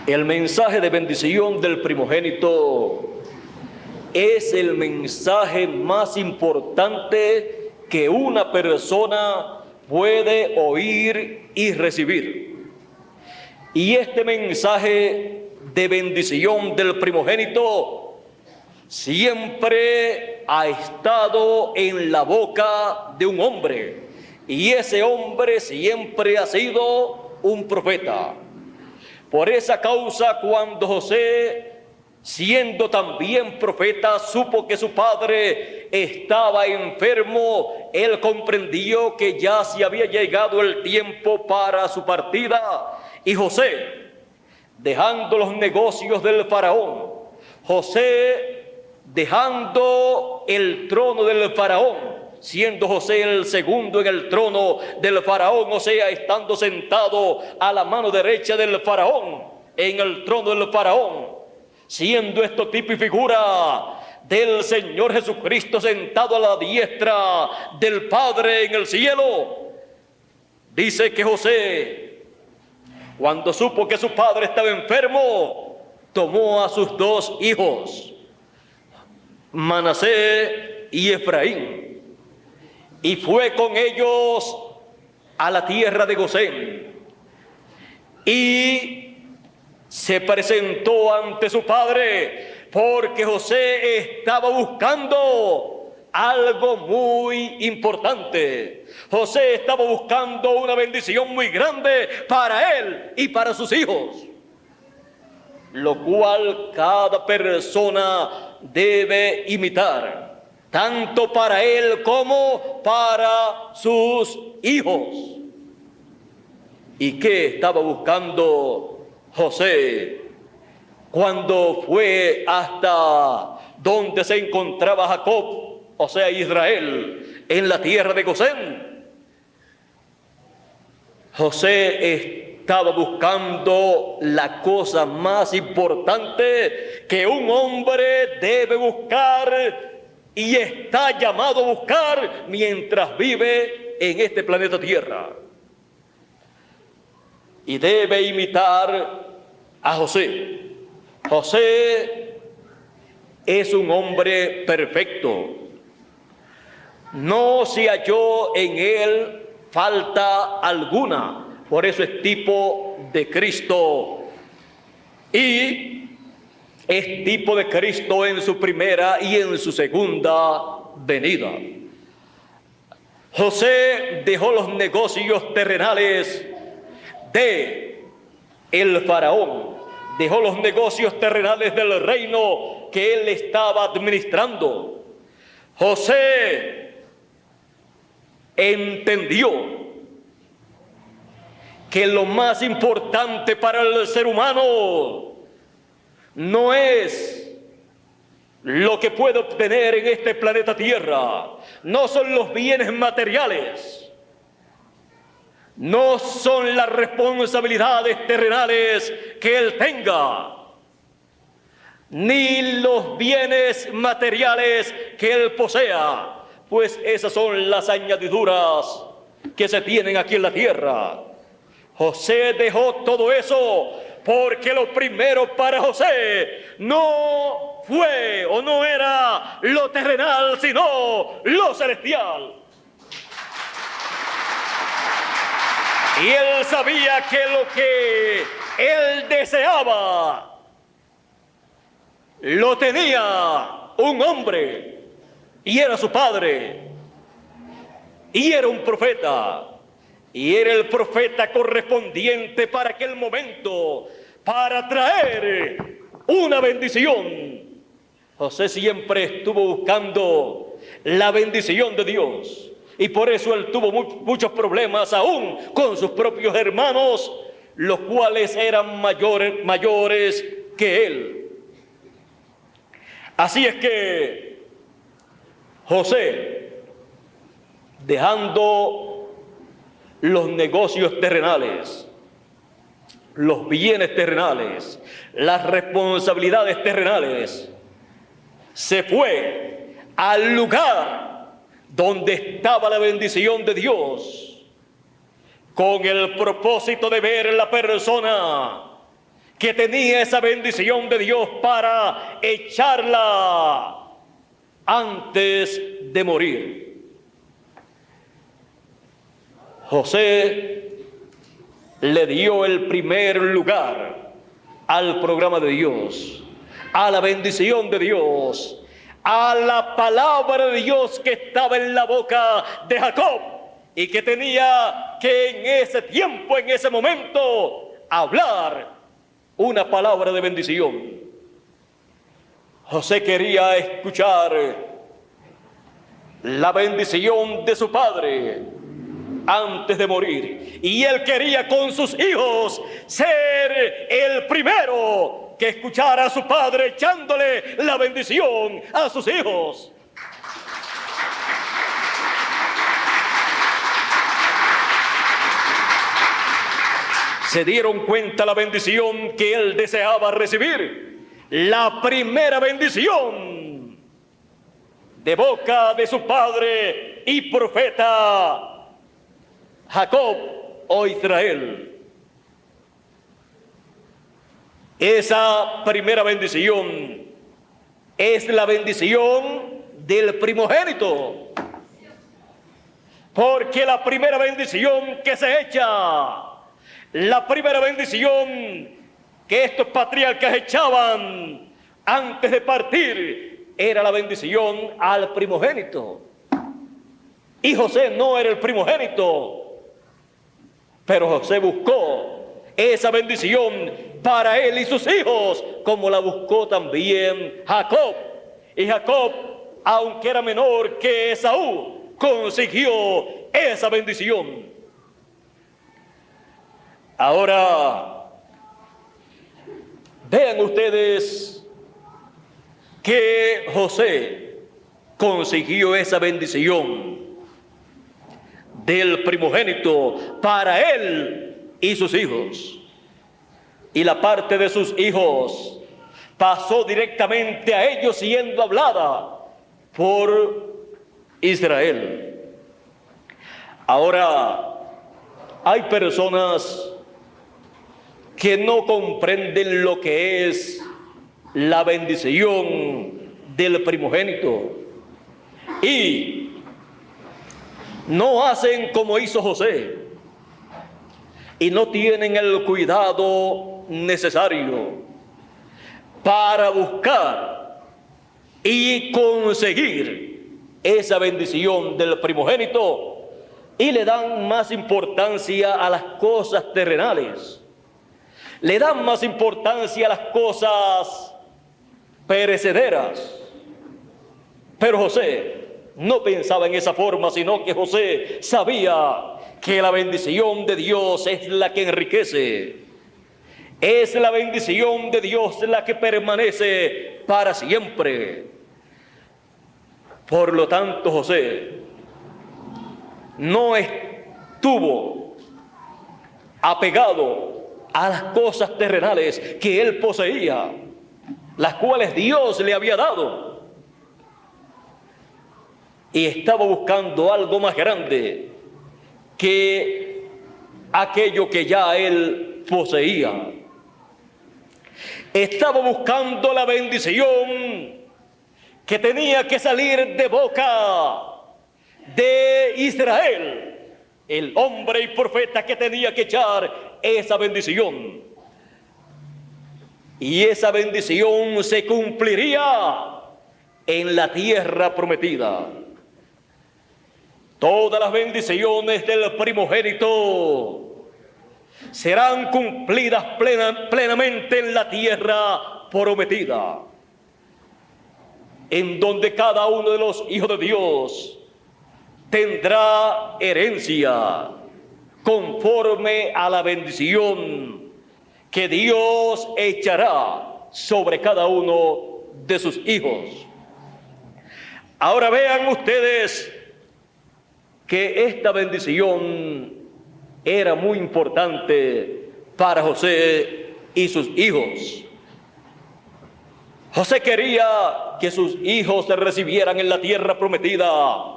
El mensaje de bendición del primogénito es el mensaje más importante que una persona puede oír y recibir. Y este mensaje de bendición del primogénito siempre ha estado en la boca de un hombre, y ese hombre siempre ha sido un profeta. Por esa causa, cuando José, siendo también profeta, supo que su padre estaba enfermo, él comprendió que ya se había llegado el tiempo para su partida. Y José, dejando los negocios del faraón, José dejando el trono del faraón, siendo José el segundo en el trono del faraón, o sea, estando sentado a la mano derecha del faraón, en el trono del faraón, siendo esto tipo y figura del Señor Jesucristo sentado a la diestra del Padre en el cielo. Dice que José, cuando supo que su padre estaba enfermo, tomó a sus dos hijos, Manasés y Efraín, y fue con ellos a la tierra de Gosén, y se presentó ante su padre, porque José estaba buscando algo muy importante. José estaba buscando una bendición muy grande para él y para sus hijos, lo cual cada persona debe imitar, tanto para él como para sus hijos. ¿Y qué estaba buscando José cuando fue hasta donde se encontraba Jacob, o sea Israel, en la tierra de Gosén? José estaba buscando la cosa más importante que un hombre debe buscar y está llamado a buscar mientras vive en este planeta Tierra. Y debe imitar a José. José es un hombre perfecto. No se halló en él falta alguna. Por eso es tipo de Cristo. Y es tipo de Cristo en su primera y en su segunda venida. José dejó los negocios terrenales de el faraón, dejó los negocios terrenales del reino que él estaba administrando. José entendió que lo más importante para el ser humano no es lo que puede obtener en este planeta Tierra, no son los bienes materiales, no son las responsabilidades terrenales que él tenga, ni los bienes materiales que él posea, pues esas son las añadiduras que se tienen aquí en la tierra. José dejó todo eso porque lo primero para José no fue o no era lo terrenal, sino lo celestial. Y él sabía que lo que él deseaba lo tenía un hombre, y era su padre, y era un profeta. Y era el profeta correspondiente para aquel momento, para traer una bendición. José siempre estuvo buscando la bendición de Dios. Y por eso él tuvo muchos problemas aún con sus propios hermanos, los cuales eran mayores que él. Así es que José, dejando los negocios terrenales, los bienes terrenales, las responsabilidades terrenales, se fue al lugar donde estaba la bendición de Dios, con el propósito de ver la persona que tenía esa bendición de Dios para echarla antes de morir. José le dio el primer lugar al programa de Dios, a la bendición de Dios, a la palabra de Dios que estaba en la boca de Jacob y que tenía que en ese tiempo, en ese momento, hablar una palabra de bendición. José quería escuchar la bendición de su padre antes de morir, y él quería con sus hijos ser el primero que escuchara a su padre echándole la bendición a sus hijos. Se dieron cuenta la bendición que él deseaba recibir, la primera bendición de boca de su padre y profeta Jacob o Israel. Esa primera bendición es la bendición del primogénito, porque la primera bendición que se echa, la primera bendición que estos patriarcas echaban antes de partir era la bendición al primogénito. Y José no era el primogénito, pero José buscó esa bendición para él y sus hijos, como la buscó también Jacob. Y Jacob, aunque era menor que Esaú, consiguió esa bendición. Ahora, vean ustedes que José consiguió esa bendición del primogénito para él y sus hijos. Y la parte de sus hijos pasó directamente a ellos, siendo hablada por Israel. Ahora, hay personas que no comprenden lo que es la bendición del primogénito y no hacen como hizo José y no tienen el cuidado necesario para buscar y conseguir esa bendición del primogénito y le dan más importancia a las cosas terrenales, le dan más importancia a las cosas perecederas. Pero José no pensaba en esa forma, sino que José sabía que la bendición de Dios es la que enriquece, es la bendición de Dios la que permanece para siempre. Por lo tanto, José no estuvo apegado a las cosas terrenales que él poseía, las cuales Dios le había dado, y estaba buscando algo más grande que aquello que ya él poseía. Estaba buscando la bendición que tenía que salir de boca de Israel, el hombre y profeta que tenía que echar esa bendición. Y esa bendición se cumpliría en la tierra prometida. Todas las bendiciones del primogénito serán cumplidas plenamente en la tierra prometida, en donde cada uno de los hijos de Dios tendrá herencia conforme a la bendición que Dios echará sobre cada uno de sus hijos. Ahora vean ustedes que esta bendición era muy importante para José y sus hijos. José quería que sus hijos recibieran en la tierra prometida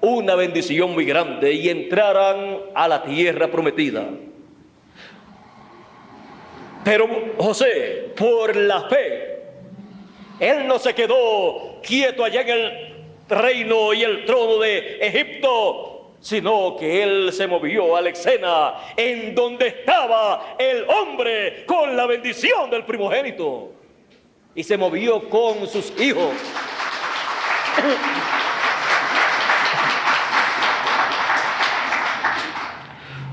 una bendición muy grande y entraran a la tierra prometida. Pero José, por la fe, él no se quedó quieto allá en el reino y el trono de Egipto, sino que él se movió a la escena en donde estaba el hombre con la bendición del primogénito, y se movió con sus hijos.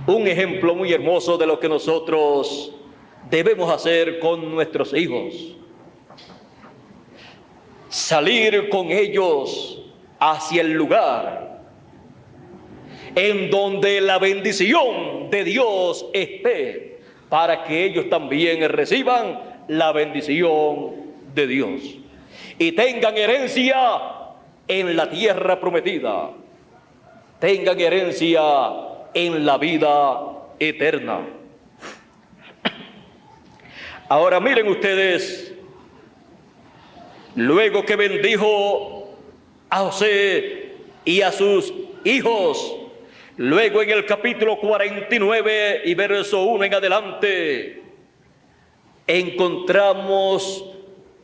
Un ejemplo muy hermoso de lo que nosotros debemos hacer con nuestros hijos: salir con ellos hacia el lugar en donde la bendición de Dios esté, para que ellos también reciban la bendición de Dios y tengan herencia en la tierra prometida, tengan herencia en la vida eterna. Ahora miren ustedes, luego que bendijo a José y a sus hijos, luego en el capítulo 49 y verso 1 en adelante, encontramos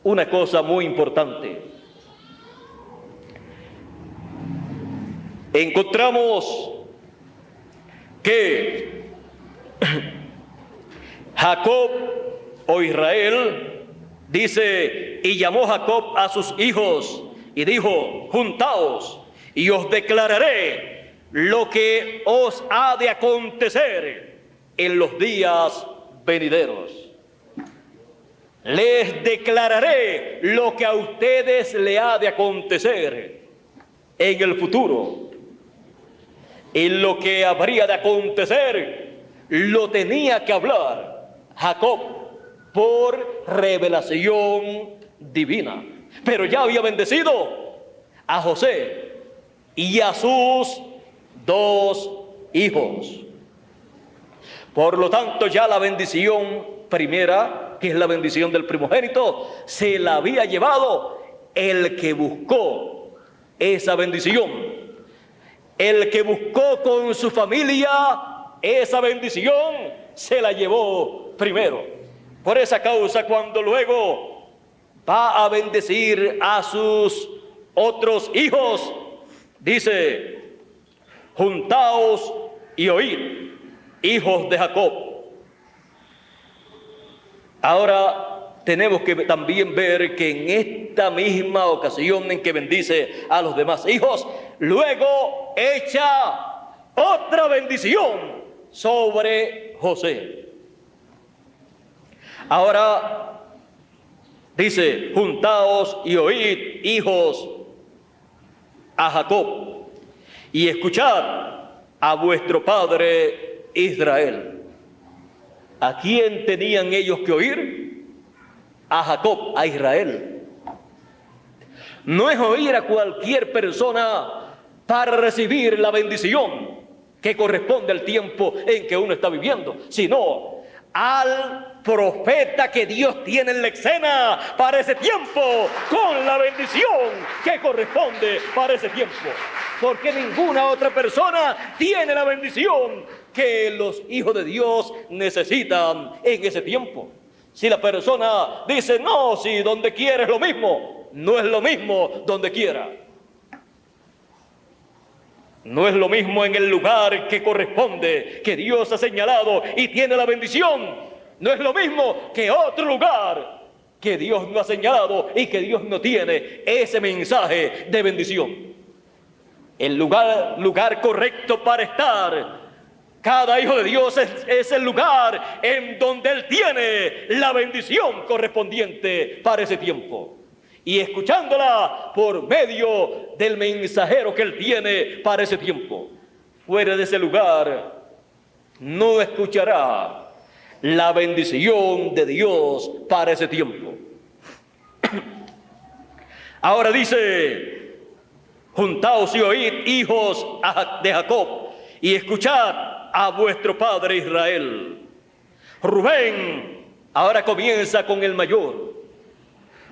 una cosa muy importante. Encontramos que Jacob o Israel dice: y llamó Jacob a sus hijos y dijo: juntaos y os declararé lo que os ha de acontecer en los días venideros. Les declararé lo que a ustedes le ha de acontecer en el futuro. Y lo que habría de acontecer lo tenía que hablar Jacob por revelación divina. Pero ya había bendecido a José y a sus 2 hijos. Por lo tanto, ya la bendición primera, que es la bendición del primogénito, se la había llevado el que buscó esa bendición. El que buscó con su familia esa bendición se la llevó primero. Por esa causa, cuando luego va a bendecir a sus otros hijos, dice: juntaos y oíd, hijos de Jacob. Ahora tenemos que también ver que en esta misma ocasión en que bendice a los demás hijos, luego echa otra bendición sobre José. Ahora dice: juntaos y oíd, hijos a Jacob, y escuchad a vuestro padre Israel. ¿A quién tenían ellos que oír? A Jacob, a Israel. No es oír a cualquier persona para recibir la bendición que corresponde al tiempo en que uno está viviendo, sino al profeta que Dios tiene en la escena para ese tiempo, con la bendición que corresponde para ese tiempo. Porque ninguna otra persona tiene la bendición que los hijos de Dios necesitan en ese tiempo. Si la persona dice: no, si donde quiera es lo mismo, no es lo mismo donde quiera. No es lo mismo en el lugar que corresponde, que Dios ha señalado y tiene la bendición. No es lo mismo que otro lugar que Dios no ha señalado y que Dios no tiene ese mensaje de bendición. El lugar correcto para estar, cada hijo de Dios, es el lugar en donde Él tiene la bendición correspondiente para ese tiempo. Y escuchándola por medio del mensajero que Él tiene para ese tiempo. Fuera de ese lugar no escuchará la bendición de Dios para ese tiempo. Ahora dice: juntaos y oíd, hijos de Jacob, y escuchad a vuestro padre Israel. Rubén, ahora comienza con el mayor.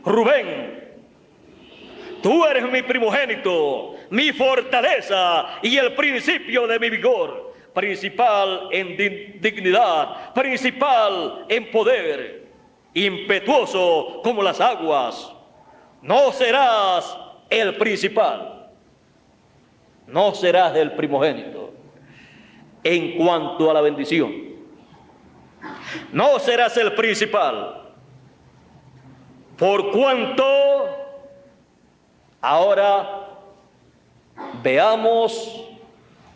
Rubén, tú eres mi primogénito, mi fortaleza y el principio de mi vigor. principal en dignidad, principal en poder, impetuoso como las aguas. No serás el principal, no serás el primogénito en cuanto a la bendición. No serás el principal, por cuanto ahora veamos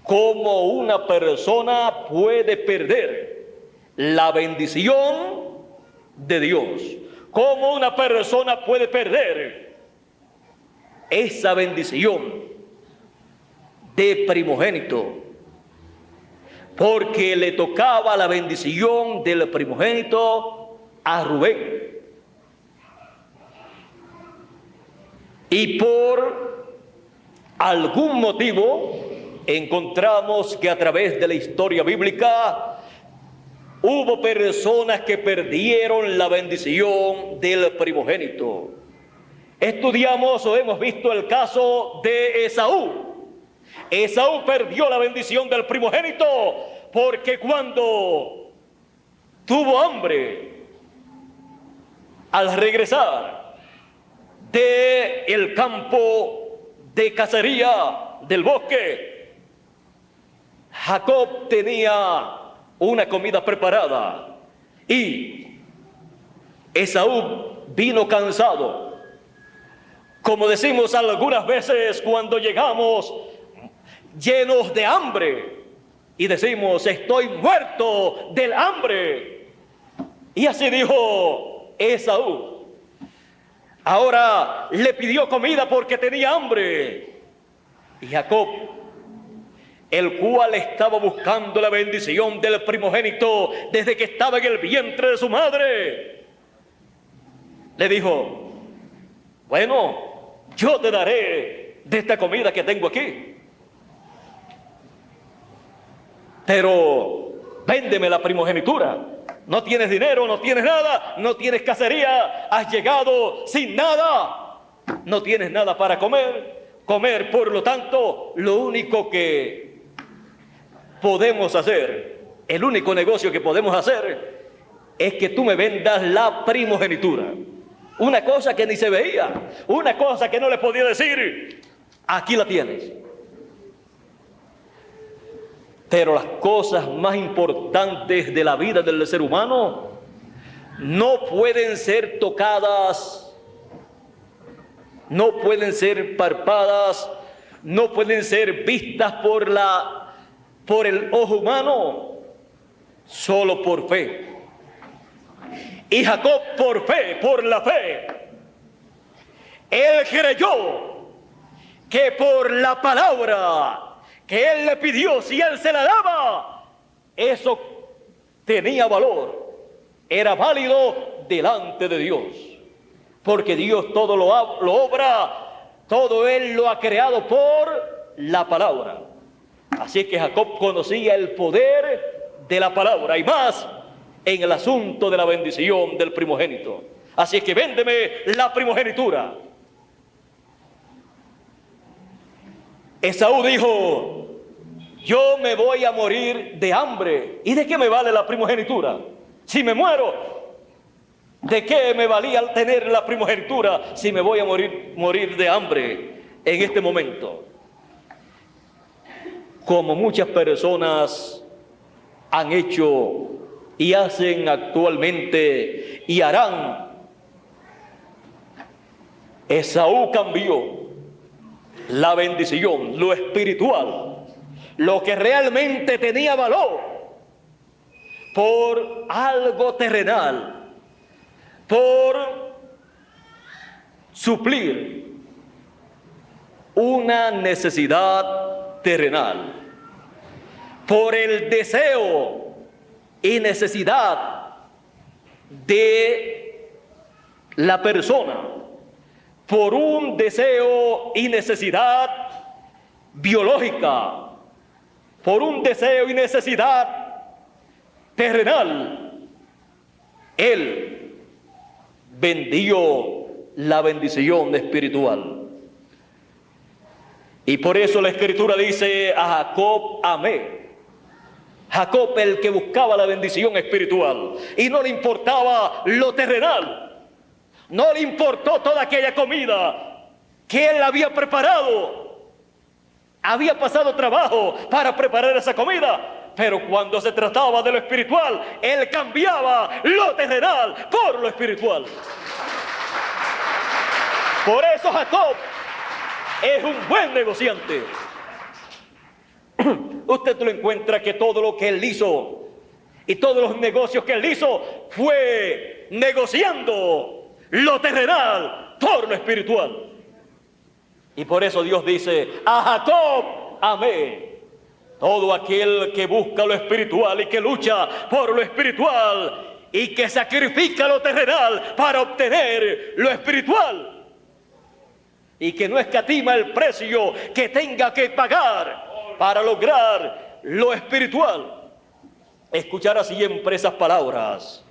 cómo una persona puede perder la bendición de Dios. Cómo una persona puede perder esa bendición de primogénito. Porque le tocaba la bendición del primogénito a Rubén. Y por algún motivo encontramos que a través de la historia bíblica hubo personas que perdieron la bendición del primogénito. Estudiamos o hemos visto el caso de Esaú. Esaú perdió la bendición del primogénito porque cuando tuvo hambre, al regresar del campo de cacería del bosque, Jacob tenía una comida preparada y Esaú vino cansado. Como decimos algunas veces cuando llegamos llenos de hambre y decimos: estoy muerto del hambre. Y así dijo Esaú. Ahora le pidió comida porque tenía hambre. Y Jacob, el cual estaba buscando la bendición del primogénito desde que estaba en el vientre de su madre, le dijo: bueno, yo te daré de esta comida que tengo aquí, pero véndeme la primogenitura. No tienes dinero, no tienes nada, no tienes cacería, has llegado sin nada, no tienes nada para comer. Por lo tanto, lo único que podemos hacer, el único negocio que podemos hacer es que tú me vendas la primogenitura. Una cosa que ni se veía, una cosa que no le podía decir: aquí la tienes. Pero las cosas más importantes de la vida del ser humano no pueden ser tocadas, no pueden ser palpadas, no pueden ser vistas por el ojo humano, solo por fe. Y Jacob, por fe, por la fe, él creyó que por la palabra que él le pidió, si él se la daba, eso tenía valor, era válido delante de Dios, porque Dios todo lo obra, todo él lo ha creado por la palabra. Así que Jacob conocía el poder de la palabra, y más en el asunto de la bendición del primogénito. Así que véndeme la primogenitura. Esaú dijo: yo me voy a morir de hambre. ¿Y de qué me vale la primogenitura? Si me muero, ¿de qué me valía tener la primogenitura si me voy a morir de hambre en este momento? Como muchas personas han hecho y hacen actualmente y harán, Esaú cambió la bendición, lo espiritual, lo que realmente tenía valor, por algo terrenal, por suplir una necesidad terrenal, por el deseo y necesidad de la persona, por un deseo y necesidad biológica, por un deseo y necesidad terrenal, él vendió la bendición espiritual. Y por eso la Escritura dice: a Jacob amé, Jacob, el que buscaba la bendición espiritual, y no le importaba lo terrenal, no le importó toda aquella comida que él había preparado, había pasado trabajo para preparar esa comida, pero cuando se trataba de lo espiritual, él cambiaba lo terrenal por lo espiritual. Por eso Jacob es un buen negociante. Usted lo encuentra que todo lo que él hizo y todos los negocios que él hizo fue negociando lo terrenal por lo espiritual. Y por eso Dios dice: a Jacob amé. Todo aquel que busca lo espiritual y que lucha por lo espiritual y que sacrifica lo terrenal para obtener lo espiritual, y que no escatima el precio que tenga que pagar para lograr lo espiritual. Escuchará siempre esas palabras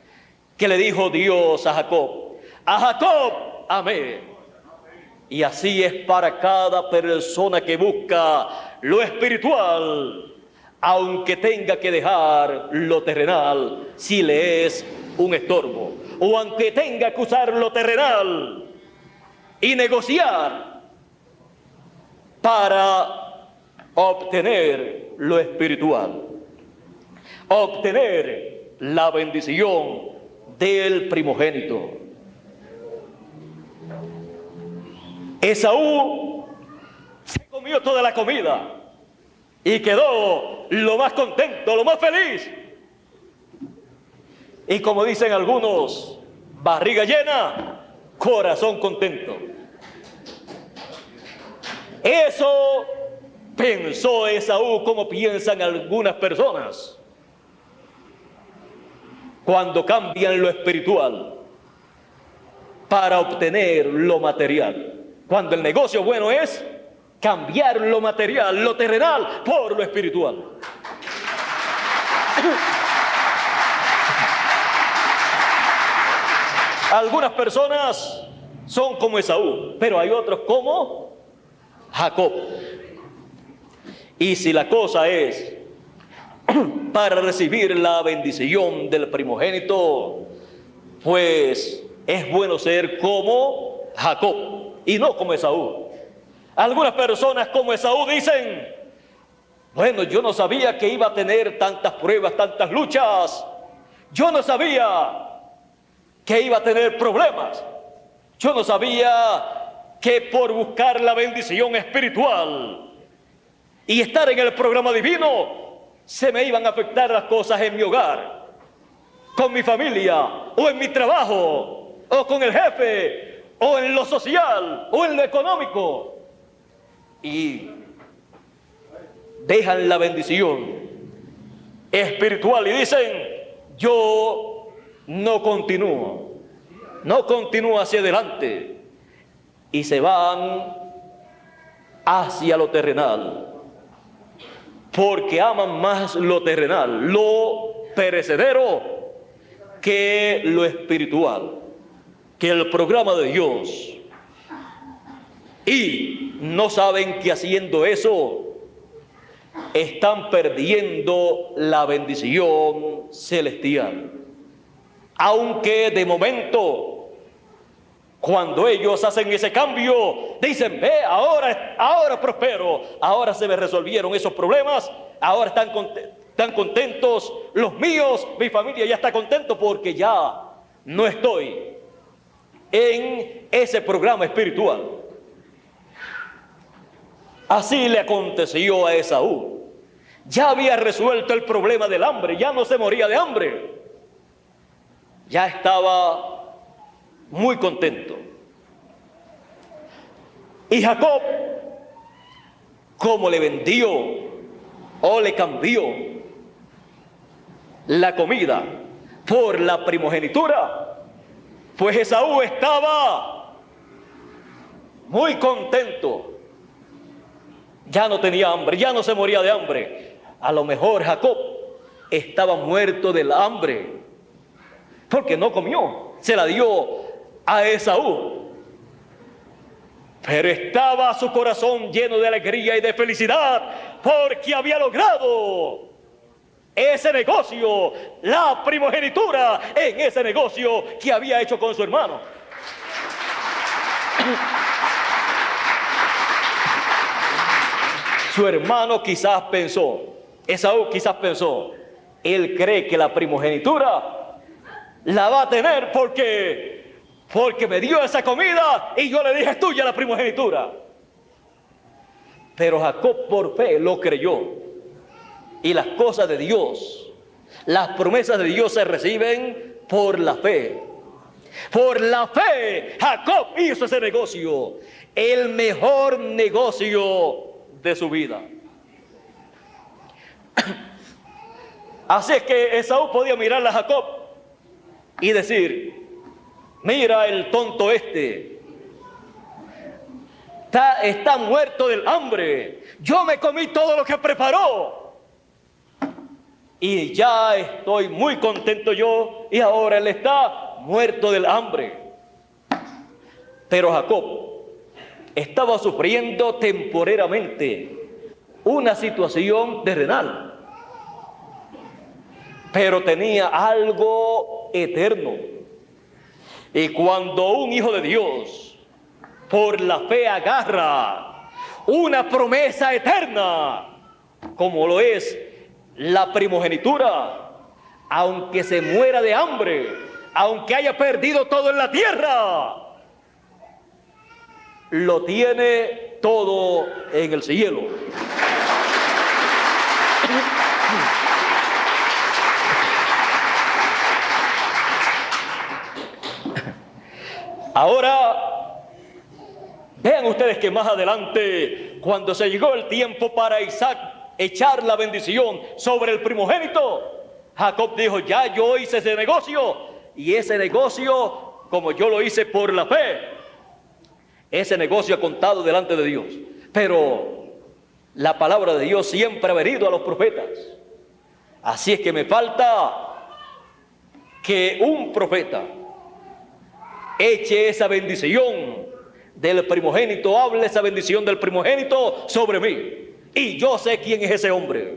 que le dijo Dios a Jacob: a Jacob amé. Y así es para cada persona que busca lo espiritual, aunque tenga que dejar lo terrenal si le es un estorbo, o aunque tenga que usar lo terrenal y negociar para obtener lo espiritual, obtener la bendición del primogénito. Esaú se comió toda la comida y quedó lo más contento, lo más feliz. Y como dicen algunos, barriga llena, corazón contento. Eso pensó Esaú, como piensan algunas personas cuando cambian lo espiritual para obtener lo material. Cuando el negocio bueno es cambiar lo material, lo terrenal, por lo espiritual. Algunas personas son como Esaú, pero hay otros como Jacob. Y si la cosa es para recibir la bendición del primogénito, pues es bueno ser como Jacob y no como Esaú. Algunas personas como Esaú dicen: bueno, yo no sabía que iba a tener tantas pruebas, tantas luchas. Yo no sabía que iba a tener problemas. Yo no sabía que por buscar la bendición espiritual y estar en el programa divino se me iban a afectar las cosas en mi hogar, con mi familia, o en mi trabajo, o con el jefe, o en lo social, o en lo económico. Y dejan la bendición espiritual y dicen: yo no continúo hacia adelante, y se van hacia lo terrenal, porque aman más lo terrenal, lo perecedero, que lo espiritual, que el programa de Dios. Y no saben que haciendo eso están perdiendo la bendición celestial. Aunque de momento, cuando ellos hacen ese cambio, dicen: ve, ahora prospero, ahora se me resolvieron esos problemas, ahora están contentos los míos, mi familia ya está contento porque ya no estoy en ese programa espiritual. Así le aconteció a Esaú. Ya había resuelto el problema del hambre, ya no se moría de hambre, ya estaba muy contento. Y Jacob, como le vendió o le cambió la comida por la primogenitura, pues Esaú estaba muy contento. Ya no tenía hambre, ya no se moría de hambre. A lo mejor Jacob estaba muerto del hambre, porque no comió, se la dio a Esaú. Pero estaba su corazón lleno de alegría y de felicidad, porque había logrado ese negocio, la primogenitura en ese negocio que había hecho con su hermano. Su hermano quizás pensó, Esaú quizás pensó, él cree que la primogenitura la va a tener porque me dio esa comida y yo le dije, es tuya la primogenitura. Pero Jacob por fe lo creyó. Y las cosas de Dios, las promesas de Dios se reciben por la fe. Por la fe, Jacob hizo ese negocio, el mejor negocio de su vida. Así es que Esaú podía mirarle a Jacob y decir, mira el tonto está muerto del hambre. Yo me comí todo lo que preparó y ya estoy muy contento yo, y ahora él está muerto del hambre. Pero Jacob estaba sufriendo temporariamente una situación terrenal, pero tenía algo eterno. Y cuando un hijo de Dios por la fe agarra una promesa eterna, como lo es la primogenitura, aunque se muera de hambre, aunque haya perdido todo en la tierra, lo tiene todo en el cielo. Ahora, vean ustedes que más adelante, cuando se llegó el tiempo para Isaac echar la bendición sobre el primogénito, Jacob dijo, ya yo hice ese negocio, y ese negocio, como yo lo hice por la fe, ese negocio ha contado delante de Dios. Pero la palabra de Dios siempre ha venido a los profetas. Así es que me falta que un profeta eche esa bendición del primogénito, hable esa bendición del primogénito sobre mí. Y yo sé quién es ese hombre.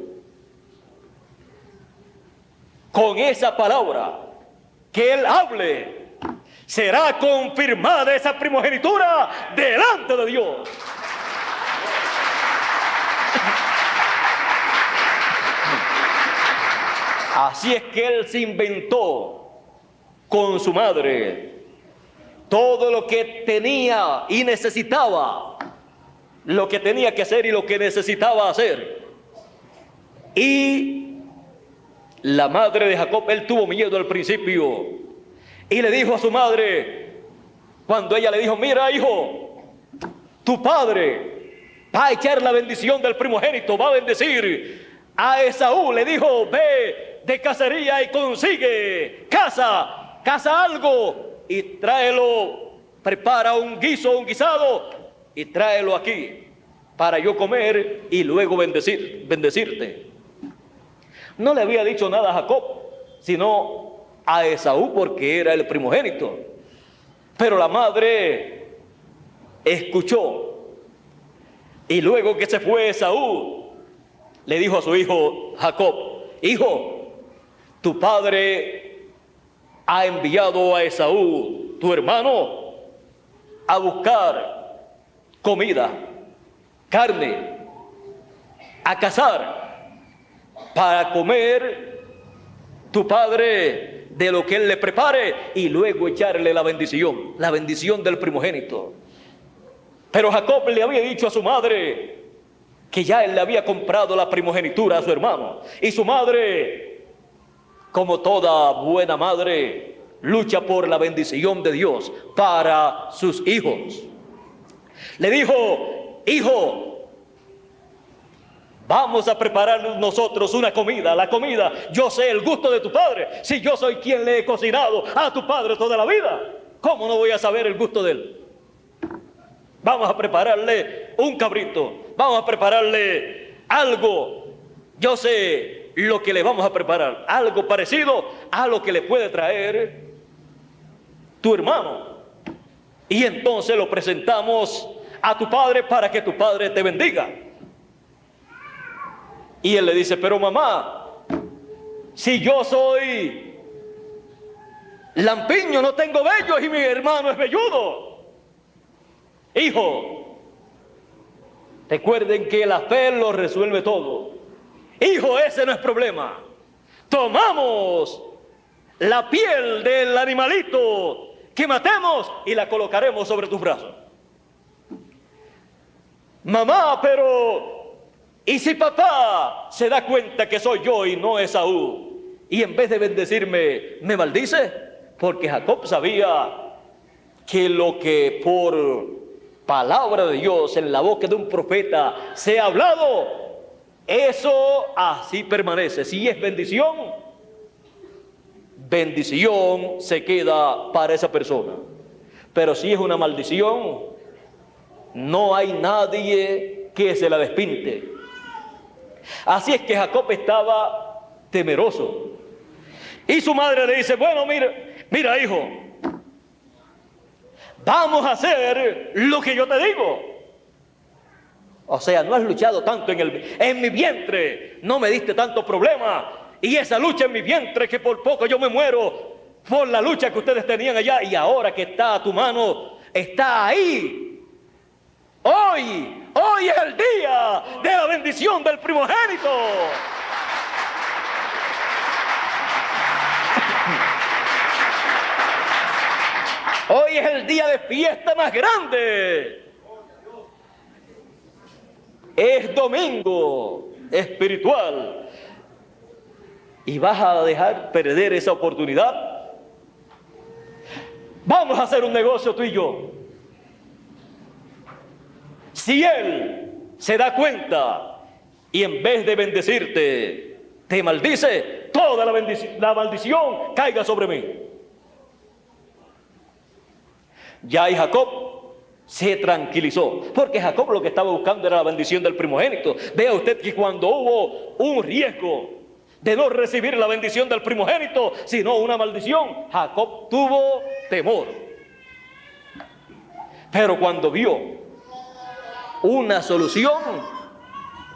Con esa palabra que él hable, será confirmada esa primogenitura delante de Dios. Así es que él se inventó con su madre todo lo que tenía y necesitaba, lo que tenía que hacer y lo que necesitaba hacer. Y la madre de Jacob, él tuvo miedo al principio y le dijo a su madre, cuando ella le dijo, mira hijo, tu padre va a echar la bendición del primogénito, va a bendecir a Esaú, le dijo, ve de cacería y consigue caza algo y tráelo, prepara un guiso, un guisado y tráelo aquí para yo comer y luego bendecirte. No le había dicho nada a Jacob, sino a Esaú, porque era el primogénito. Pero la madre escuchó, y luego que se fue Esaú, le dijo a su hijo Jacob, hijo, tu padre ha enviado a Esaú, tu hermano, a buscar comida, carne, a cazar, para comer tu padre de lo que él le prepare y luego echarle la bendición del primogénito. Pero Jacob le había dicho a su madre que ya él le había comprado la primogenitura a su hermano, y su madre, como toda buena madre, lucha por la bendición de Dios para sus hijos. Le dijo, hijo, vamos a preparar nosotros una comida, la comida, yo sé el gusto de tu padre, si yo soy quien le he cocinado a tu padre toda la vida, ¿cómo no voy a saber el gusto de él? Vamos a prepararle un cabrito, vamos a prepararle algo, yo sé lo que le vamos a preparar, algo parecido a lo que le puede traer tu hermano, y entonces lo presentamos a tu padre para que tu padre te bendiga. Y él le dice, pero mamá, Si yo soy lampiño, no tengo vellos y mi hermano es velludo. Hijo, recuerden que la fe lo resuelve todo. Hijo, ese no es problema. Tomamos la piel del animalito que matemos y la colocaremos sobre tus brazos. Mamá, pero ¿y si papá se da cuenta que soy yo y no Esaú? Y en vez de bendecirme, me maldice. Porque Jacob sabía que lo que por palabra de Dios en la boca de un profeta se ha hablado, eso así permanece. Si es bendición, bendición se queda para esa persona. Pero si es una maldición, no hay nadie que se la despinte. Así es que Jacob estaba temeroso. Y su madre le dice, bueno, mira hijo, vamos a hacer lo que yo te digo. O sea, no has luchado tanto en mi vientre, no me diste tanto problema. Y esa lucha en mi vientre que por poco yo me muero por la lucha que ustedes tenían allá. Y ahora que está a tu mano, está ahí. Hoy es el día de la bendición del primogénito. Hoy es el día de fiesta más grande. Es domingo espiritual. ¿Y vas a dejar perder esa oportunidad? Vamos a hacer un negocio tú y yo. Si él se da cuenta y en vez de bendecirte, te maldice, toda la maldición caiga sobre mí. Ya y Jacob se tranquilizó, porque Jacob lo que estaba buscando era la bendición del primogénito. Vea usted que cuando hubo un riesgo de no recibir la bendición del primogénito, sino una maldición, Jacob tuvo temor. Pero cuando vio una solución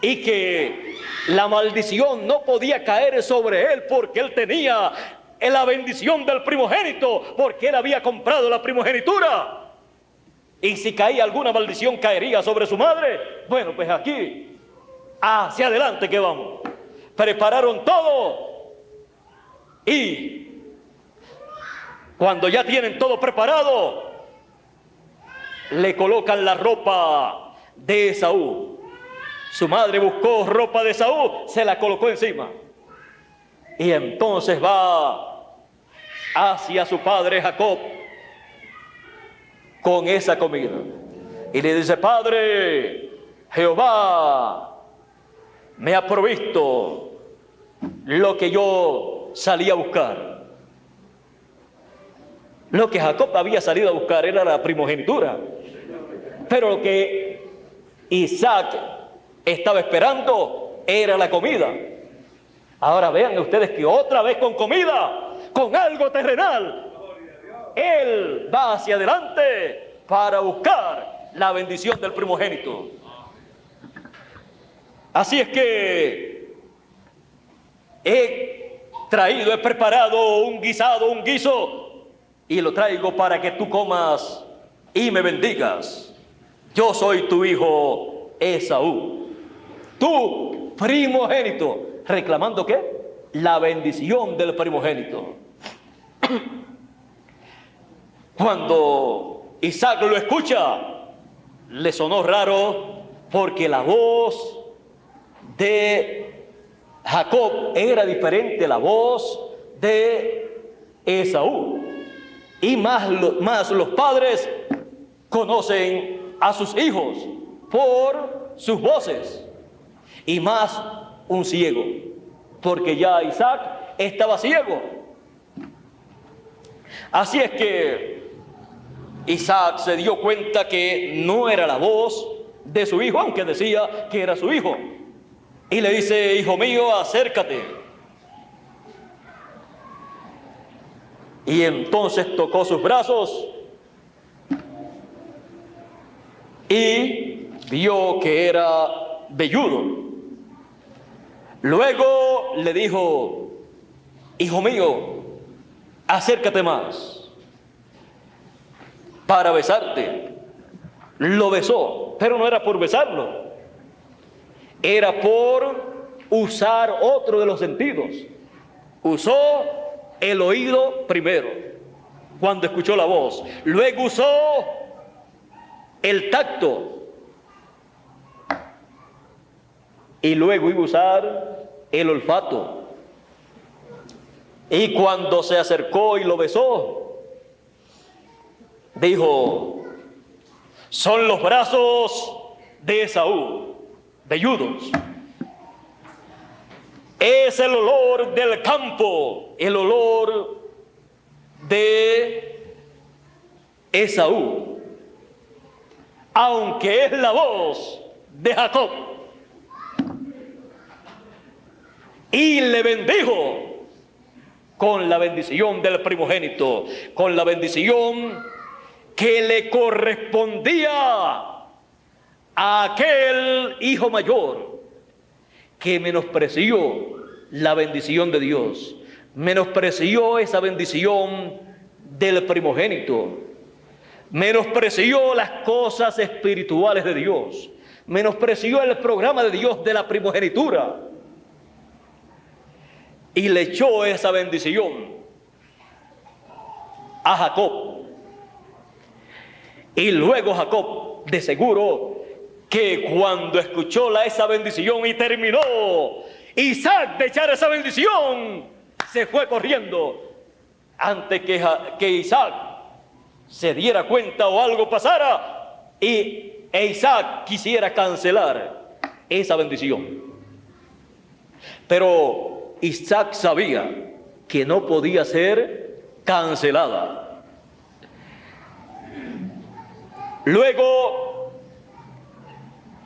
y que la maldición no podía caer sobre él porque él tenía la bendición del primogénito, porque él había comprado la primogenitura, y si caía alguna maldición caería sobre su madre. Bueno, pues aquí hacia adelante que vamos. Prepararon todo y cuando ya tienen todo preparado, le colocan la ropa de Esaú. Su madre buscó ropa de Esaú, se la colocó encima. Y entonces va hacia su padre Jacob con esa comida. Y le dice, Padre, Jehová me ha provisto lo que yo salí a buscar. Lo que Jacob había salido a buscar era la primogenitura. Pero lo que Isaac estaba esperando era la comida. Ahora vean ustedes que otra vez con comida, con algo terrenal, él va hacia adelante para buscar la bendición del primogénito. Así es que he preparado un guiso, y lo traigo para que tú comas y me bendigas. Yo soy tu hijo Esaú, tu primogénito. ¿Reclamando qué? La bendición del primogénito. Cuando Isaac lo escucha, le sonó raro, porque la voz de Jacob era diferente a la voz de Esaú. Y más los padres conocen a sus hijos por sus voces. Y más un ciego, porque ya Isaac estaba ciego. Así es que Isaac se dio cuenta que no era la voz de su hijo, aunque decía que era su hijo. Y le dice, hijo mío, acércate. Y entonces tocó sus brazos y vio que era velludo. Luego le dijo, hijo mío, acércate más para besarte. Lo besó, pero no era por besarlo, era por usar otro de los sentidos. Usó el oído primero, cuando escuchó la voz. Luego usó el tacto. Y luego iba a usar el olfato. Y cuando se acercó y lo besó, dijo: son los brazos de Esaú, velludos. Es el olor del campo, el olor de Esaú, aunque es la voz de Jacob. Y le bendijo con la bendición del primogénito, con la bendición que le correspondía a aquel hijo mayor que menospreció la bendición de Dios, menospreció esa bendición del primogénito, menospreció las cosas espirituales de Dios, menospreció el programa de Dios de la primogenitura y le echó esa bendición a Jacob. Y luego Jacob, de seguro, que cuando escuchó esa bendición y terminó Isaac de echar esa bendición, se fue corriendo antes que Isaac se diera cuenta o algo pasara e Isaac quisiera cancelar esa bendición. Pero Isaac sabía que no podía ser cancelada. Luego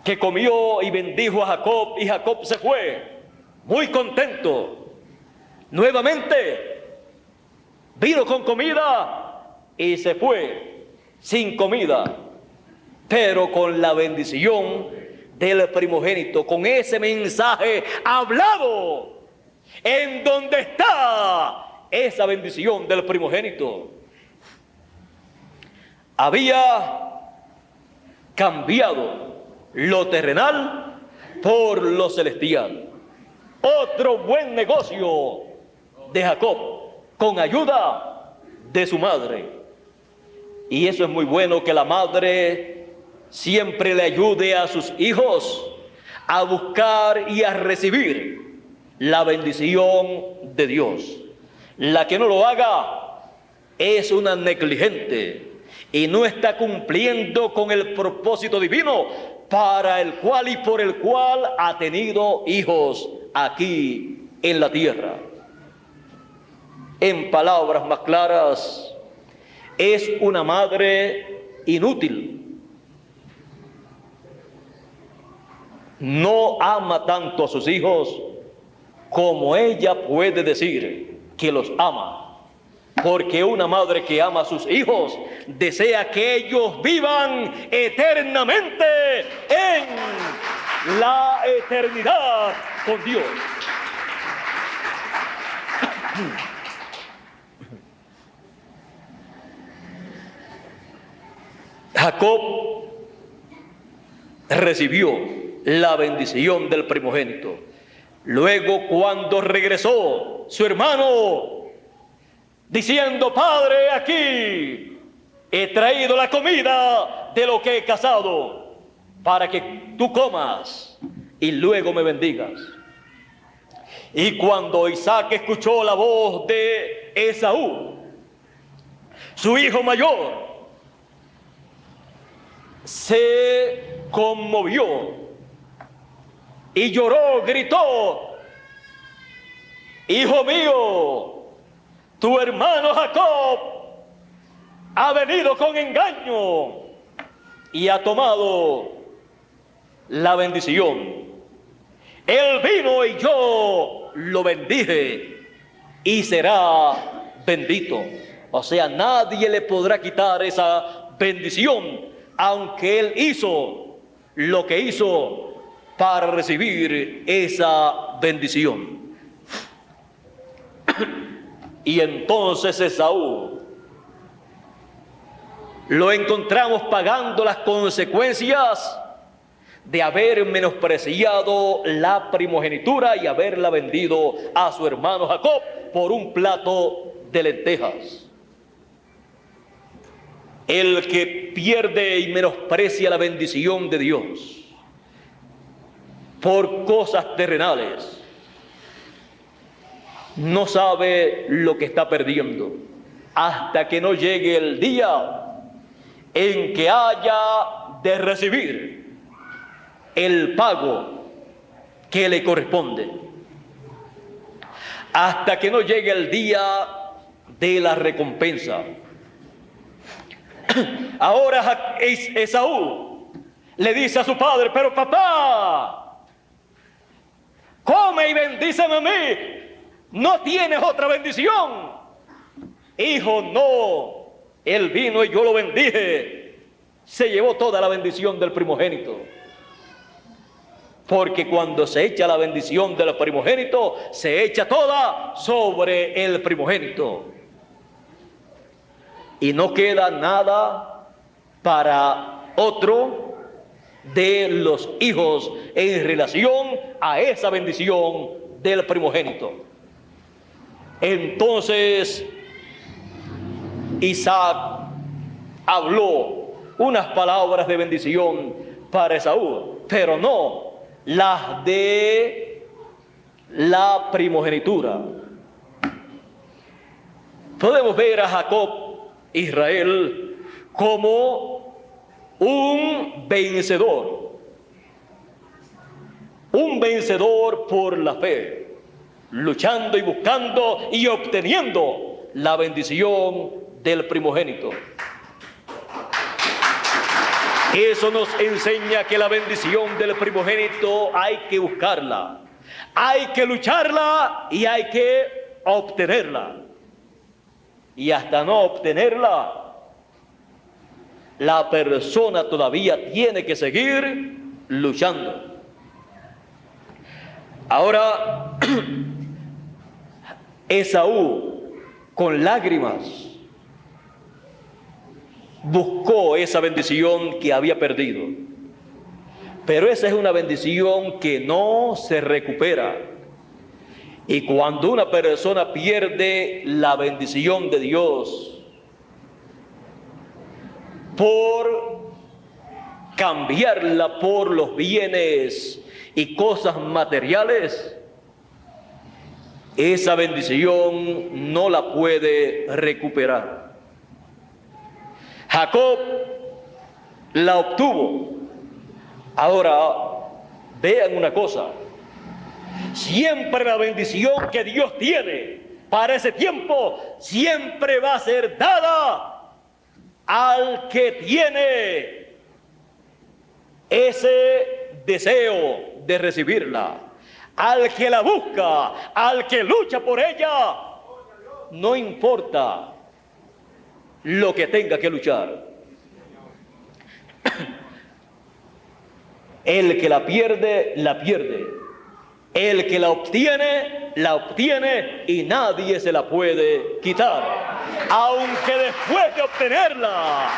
que comió y bendijo a Jacob, y Jacob se fue muy contento. Nuevamente vino con comida y se fue sin comida, pero con la bendición del primogénito, con ese mensaje hablado, en donde está esa bendición del primogénito. Había cambiado lo terrenal por lo celestial. Otro buen negocio de Jacob, con ayuda de su madre. Y eso es muy bueno, que la madre siempre le ayude a sus hijos a buscar y a recibir la bendición de Dios. La que no lo haga es una negligente y no está cumpliendo con el propósito divino para el cual y por el cual ha tenido hijos aquí en la tierra. En palabras más claras, es una madre inútil. No ama tanto a sus hijos como ella puede decir que los ama. Porque una madre que ama a sus hijos desea que ellos vivan eternamente en la eternidad con Dios. Jacob recibió la bendición del primogénito. Luego, cuando regresó su hermano, diciendo: Padre, aquí he traído la comida de lo que he cazado, para que tú comas y luego me bendigas. Y cuando Isaac escuchó la voz de Esaú, su hijo mayor, se conmovió y lloró, gritó: hijo mío, tu hermano Jacob ha venido con engaño y ha tomado la bendición. Él vino y yo lo bendije y será bendito. O sea, nadie le podrá quitar esa bendición, aunque él hizo lo que hizo para recibir esa bendición. Y entonces Esaú lo encontramos pagando las consecuencias de haber menospreciado la primogenitura y haberla vendido a su hermano Jacob por un plato de lentejas. El que pierde y menosprecia la bendición de Dios por cosas terrenales no sabe lo que está perdiendo hasta que no llegue el día en que haya de recibir el pago que le corresponde. Hasta que no llegue el día de la recompensa. Ahora Esaú le dice a su padre: pero papá, come y bendíceme a mí, ¿no tienes otra bendición? Hijo, no, él vino y yo lo bendije, se llevó toda la bendición del primogénito. Porque cuando se echa la bendición del primogénito, se echa toda sobre el primogénito. Y no queda nada para otro de los hijos en relación a esa bendición del primogénito. Entonces Isaac habló unas palabras de bendición para Esaú, pero no las de la primogenitura. Podemos ver a Jacob, Israel, como un vencedor por la fe, luchando y buscando y obteniendo la bendición del primogénito. Eso nos enseña que la bendición del primogénito hay que buscarla, hay que lucharla y hay que obtenerla. Y hasta no obtenerla, la persona todavía tiene que seguir luchando. Ahora, Esaú, con lágrimas, buscó esa bendición que había perdido. Pero esa es una bendición que no se recupera. Y cuando una persona pierde la bendición de Dios por cambiarla por los bienes y cosas materiales, esa bendición no la puede recuperar. Jacob la obtuvo. Ahora, vean una cosa. Siempre la bendición que Dios tiene para ese tiempo siempre va a ser dada al que tiene ese deseo de recibirla, al que la busca, al que lucha por ella. No importa lo que tenga que luchar. El que la pierde, la pierde. El que la obtiene y nadie se la puede quitar. Aunque después de obtenerla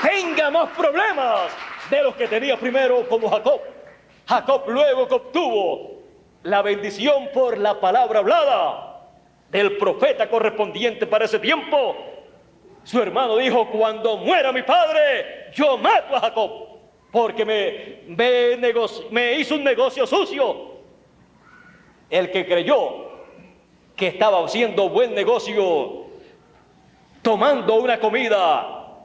tenga más problemas de los que tenía primero, como Jacob. Jacob, luego que obtuvo la bendición por la palabra hablada del profeta correspondiente para ese tiempo, su hermano dijo: cuando muera mi padre, yo mato a Jacob, porque me hizo un negocio sucio. El que creyó que estaba haciendo buen negocio tomando una comida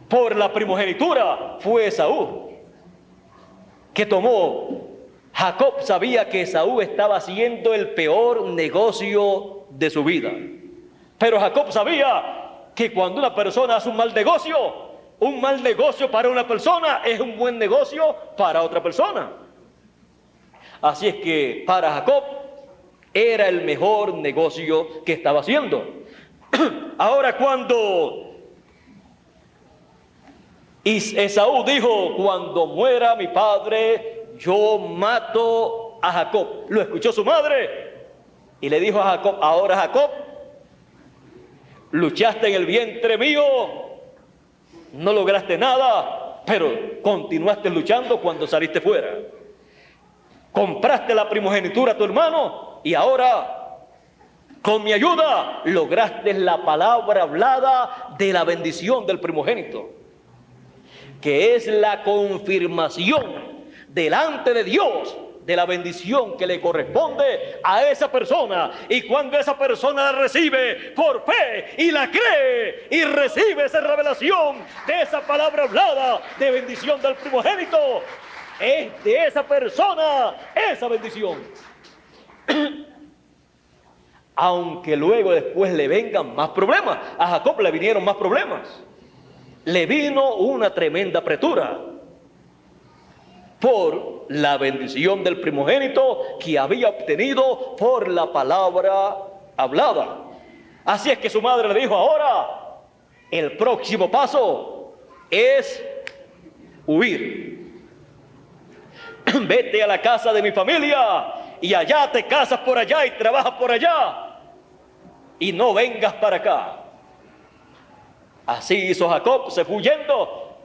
por la primogenitura fue Esaú, que tomó. Jacob sabía que Esaú estaba haciendo el peor negocio de su vida, pero Jacob sabía que cuando una persona hace un mal negocio para una persona es un buen negocio para otra persona. Así es que para Jacob era el mejor negocio que estaba haciendo. Ahora, cuando Esaú dijo: cuando muera mi padre, yo mato a Jacob, lo escuchó su madre Y le dijo a Jacob: ahora, Jacob, luchaste en el vientre mío, no lograste nada, pero continuaste luchando cuando saliste fuera. Compraste la primogenitura a tu hermano y ahora, con mi ayuda, lograste la palabra hablada de la bendición del primogénito, que es la confirmación delante de Dios de la bendición que le corresponde a esa persona. Y cuando esa persona la recibe por fe y la cree y recibe esa revelación de esa palabra hablada de bendición del primogénito, es de esa persona esa bendición. Aunque luego después le vengan más problemas. A Jacob le vinieron más problemas. Le vino una tremenda apretura por la bendición del primogénito que había obtenido por la palabra hablada. Así es que su madre le dijo: ahora el próximo paso es huir. Vete a la casa de mi familia y allá te casas por allá y trabajas por allá y no vengas para acá. Así hizo Jacob, se fue huyendo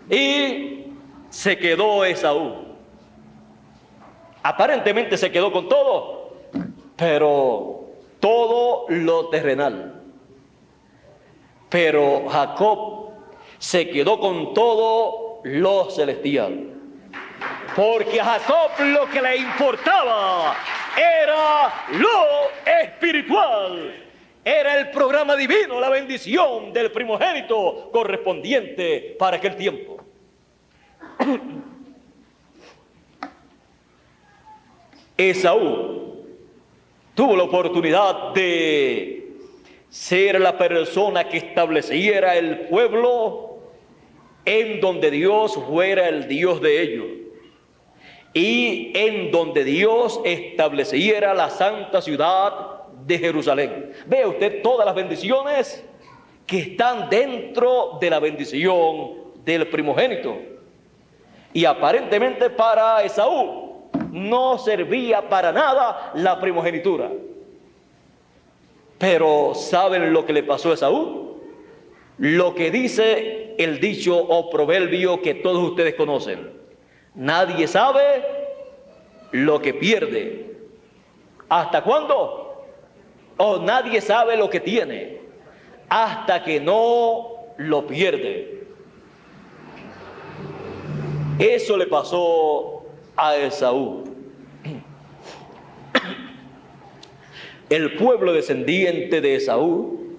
y se quedó Esaú. Aparentemente se quedó con todo, pero todo lo terrenal. Pero Jacob se quedó con todo lo celestial. Porque a Jacob lo que le importaba era lo espiritual. Era el programa divino, la bendición del primogénito correspondiente para aquel tiempo. Esaú tuvo la oportunidad de ser la persona que estableciera el pueblo en donde Dios fuera el Dios de ellos y en donde Dios estableciera la santa ciudad de Jerusalén. Vea usted todas las bendiciones que están dentro de la bendición del primogénito. Y aparentemente para Esaú no servía para nada la primogenitura. Pero ¿saben lo que le pasó a Esaú? Lo que dice el dicho o proverbio que todos ustedes conocen: nadie sabe lo que pierde. ¿Hasta cuándo? O nadie sabe lo que tiene hasta que no lo pierde. Eso le pasó a Esaú. El pueblo descendiente de Esaú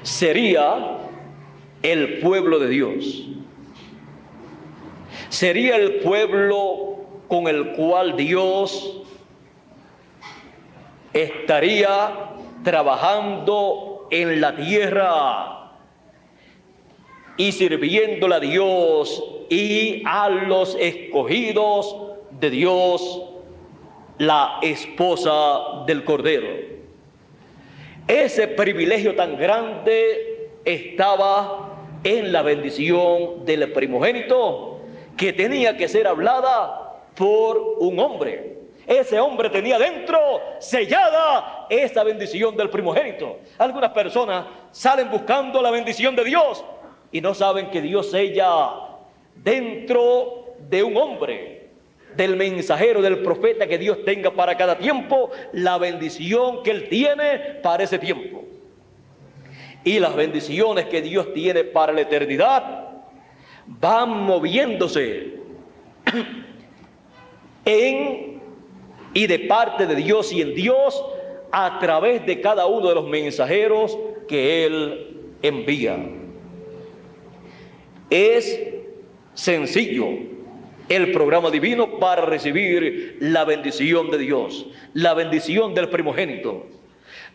sería el pueblo de Dios. Sería el pueblo con el cual Dios estaría trabajando en la tierra y sirviéndole a Dios y a los escogidos de Dios, la esposa del Cordero. Ese privilegio tan grande estaba en la bendición del primogénito, que tenía que ser hablada por un hombre. Ese hombre tenía dentro sellada esa bendición del primogénito. Algunas personas salen buscando la bendición de Dios y no saben que Dios sella dentro de un hombre, del mensajero, del profeta que Dios tenga para cada tiempo, la bendición que Él tiene para ese tiempo. Y las bendiciones que Dios tiene para la eternidad van moviéndose en y de parte de Dios y en Dios a través de cada uno de los mensajeros que Él envía. Es sencillo el programa divino para recibir la bendición de Dios, la bendición del primogénito,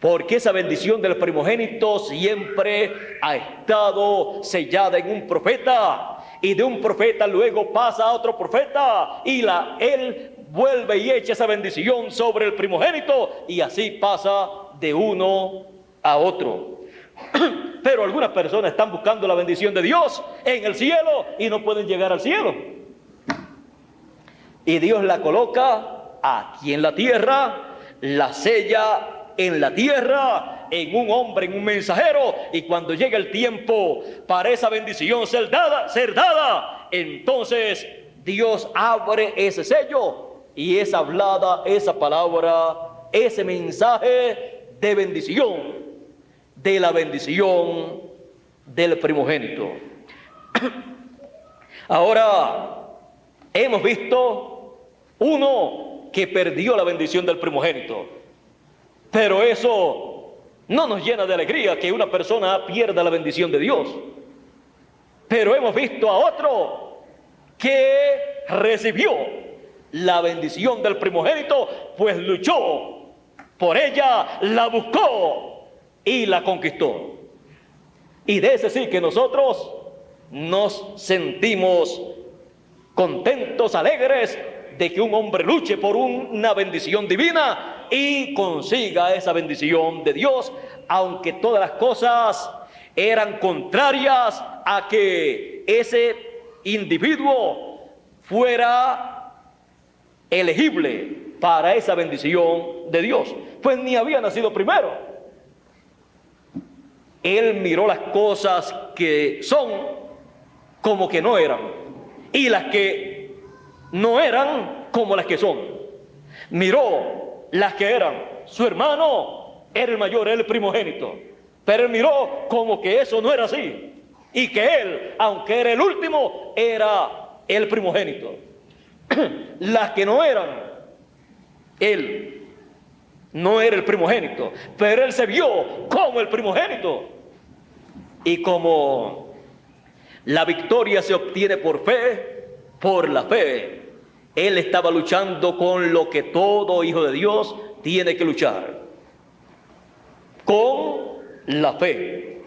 porque esa bendición del primogénito siempre ha estado sellada en un profeta, y de un profeta luego pasa a otro profeta, y él vuelve y echa esa bendición sobre el primogénito, y así pasa de uno a otro. Pero algunas personas están buscando la bendición de Dios en el cielo y no pueden llegar al cielo. Y Dios la coloca aquí en la tierra, la sella en la tierra, en un hombre, en un mensajero, y cuando llega el tiempo para esa bendición ser dada, entonces Dios abre ese sello y es hablada esa palabra, ese mensaje de bendición, de la bendición del primogénito. Ahora, hemos visto uno que perdió la bendición del primogénito, pero eso no nos llena de alegría que una persona pierda la bendición de Dios. Pero hemos visto a otro que recibió la bendición del primogénito, pues luchó por ella, la buscó y la conquistó. Y de ese sí que nosotros nos sentimos contentos, alegres de que un hombre luche por una bendición divina y consiga esa bendición de Dios, aunque todas las cosas eran contrarias a que ese individuo fuera elegible para esa bendición de Dios, pues ni había nacido primero. Él miró las cosas que son como que no eran, y las que no eran como las que son. Miró las que eran. Su hermano era el mayor, era el primogénito, pero él miró como que eso no era así, y que él, aunque era el último, era el primogénito. Las que no eran, él no era el primogénito, pero él se vio como el primogénito. Y como la victoria se obtiene por fe, por la fe, él estaba luchando con lo que todo hijo de Dios tiene que luchar, con la fe,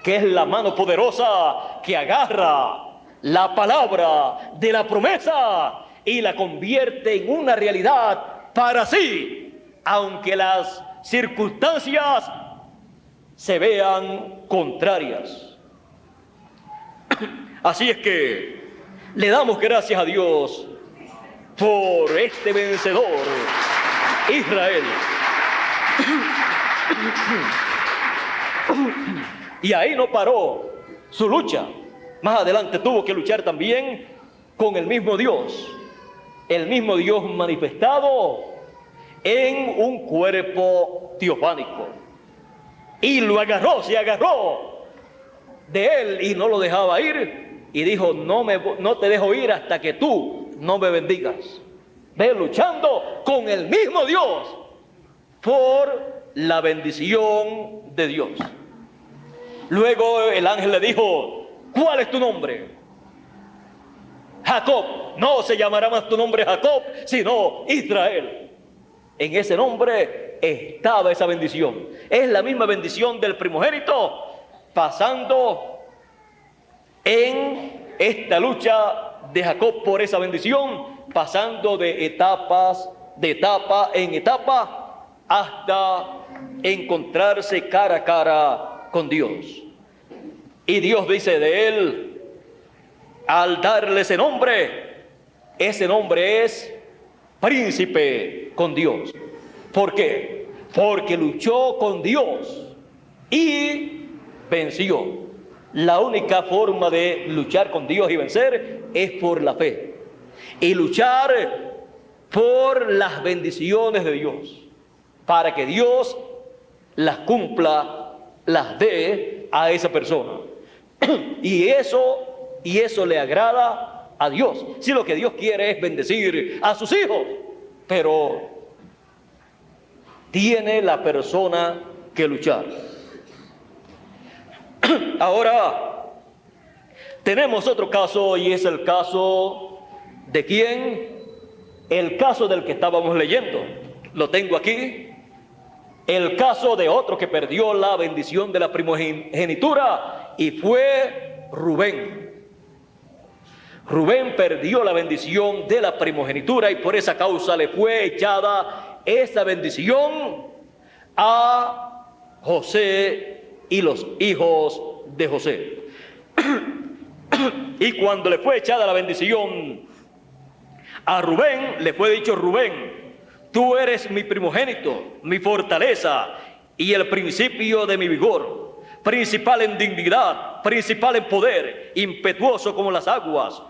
que es la mano poderosa que agarra la palabra de la promesa y la convierte en una realidad para sí, aunque las circunstancias se vean contrarias. Así es que le damos gracias a Dios por este vencedor, Israel. Y ahí no paró su lucha. Más adelante tuvo que luchar también con el mismo Dios manifestado en un cuerpo teofánico. Y lo agarró, se agarró de él y no lo dejaba ir. Y dijo, no te dejo ir hasta que tú no me bendigas. Ve luchando con el mismo Dios por la bendición de Dios. Luego el ángel le dijo, ¿cuál es tu nombre? Jacob. No se llamará más tu nombre Jacob, sino Israel. En ese nombre estaba esa bendición. Es la misma bendición del primogénito, pasando en esta lucha de Jacob por esa bendición, pasando de etapa en etapa, hasta encontrarse cara a cara con Dios. Y Dios dice de él, al darle ese nombre es príncipe con Dios. ¿Por qué? Porque luchó con Dios y venció. La única forma de luchar con Dios y vencer es por la fe. Y luchar por las bendiciones de Dios, para que Dios las cumpla, las dé a esa persona. Y eso le agrada a Dios. Si lo que Dios quiere es bendecir a sus hijos, pero tiene la persona que luchar. Ahora tenemos otro caso, y es el caso de ¿quién? El caso del que estábamos leyendo. Lo tengo aquí. El caso de otro que perdió la bendición de la primogenitura, y fue Rubén. Rubén perdió la bendición de la primogenitura, y por esa causa le fue echada esa bendición a José y los hijos de José. Y cuando le fue echada la bendición a Rubén, le fue dicho: Rubén, tú eres mi primogénito, mi fortaleza y el principio de mi vigor, principal en dignidad, principal en poder, impetuoso como las aguas.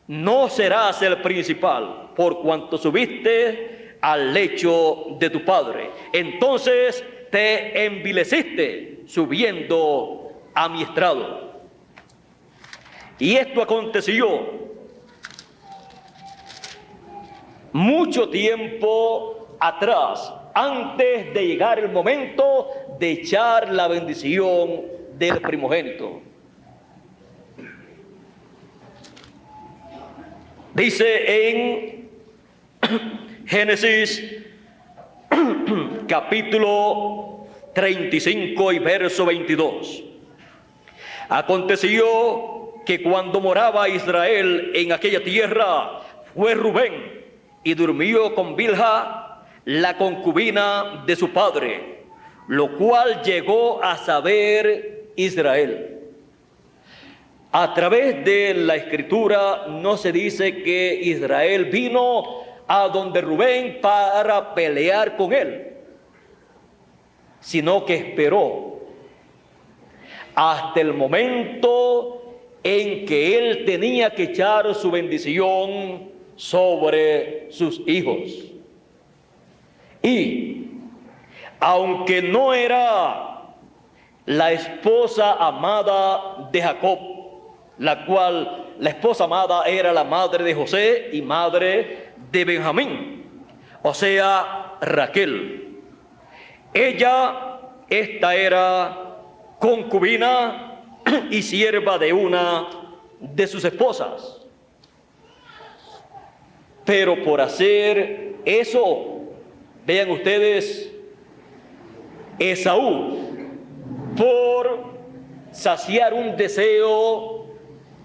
No serás el principal, por cuanto subiste al lecho de tu padre. Entonces te envileciste subiendo a mi estrado. Y esto aconteció mucho tiempo atrás, antes de llegar el momento de echar la bendición del primogénito. Dice en Génesis capítulo 35 y verso 22. Aconteció que cuando moraba Israel en aquella tierra, fue Rubén y durmió con Bilha, la concubina de su padre, lo cual llegó a saber Israel. A través de la escritura no se dice que Israel vino a donde Rubén para pelear con él, sino que esperó hasta el momento en que él tenía que echar su bendición sobre sus hijos. Y aunque no era la esposa amada de Jacob, la esposa amada era la madre de José y madre de Benjamín, o sea, Raquel. Esta era concubina y sierva de una de sus esposas. Pero por hacer eso, vean ustedes, Esaú, por saciar un deseo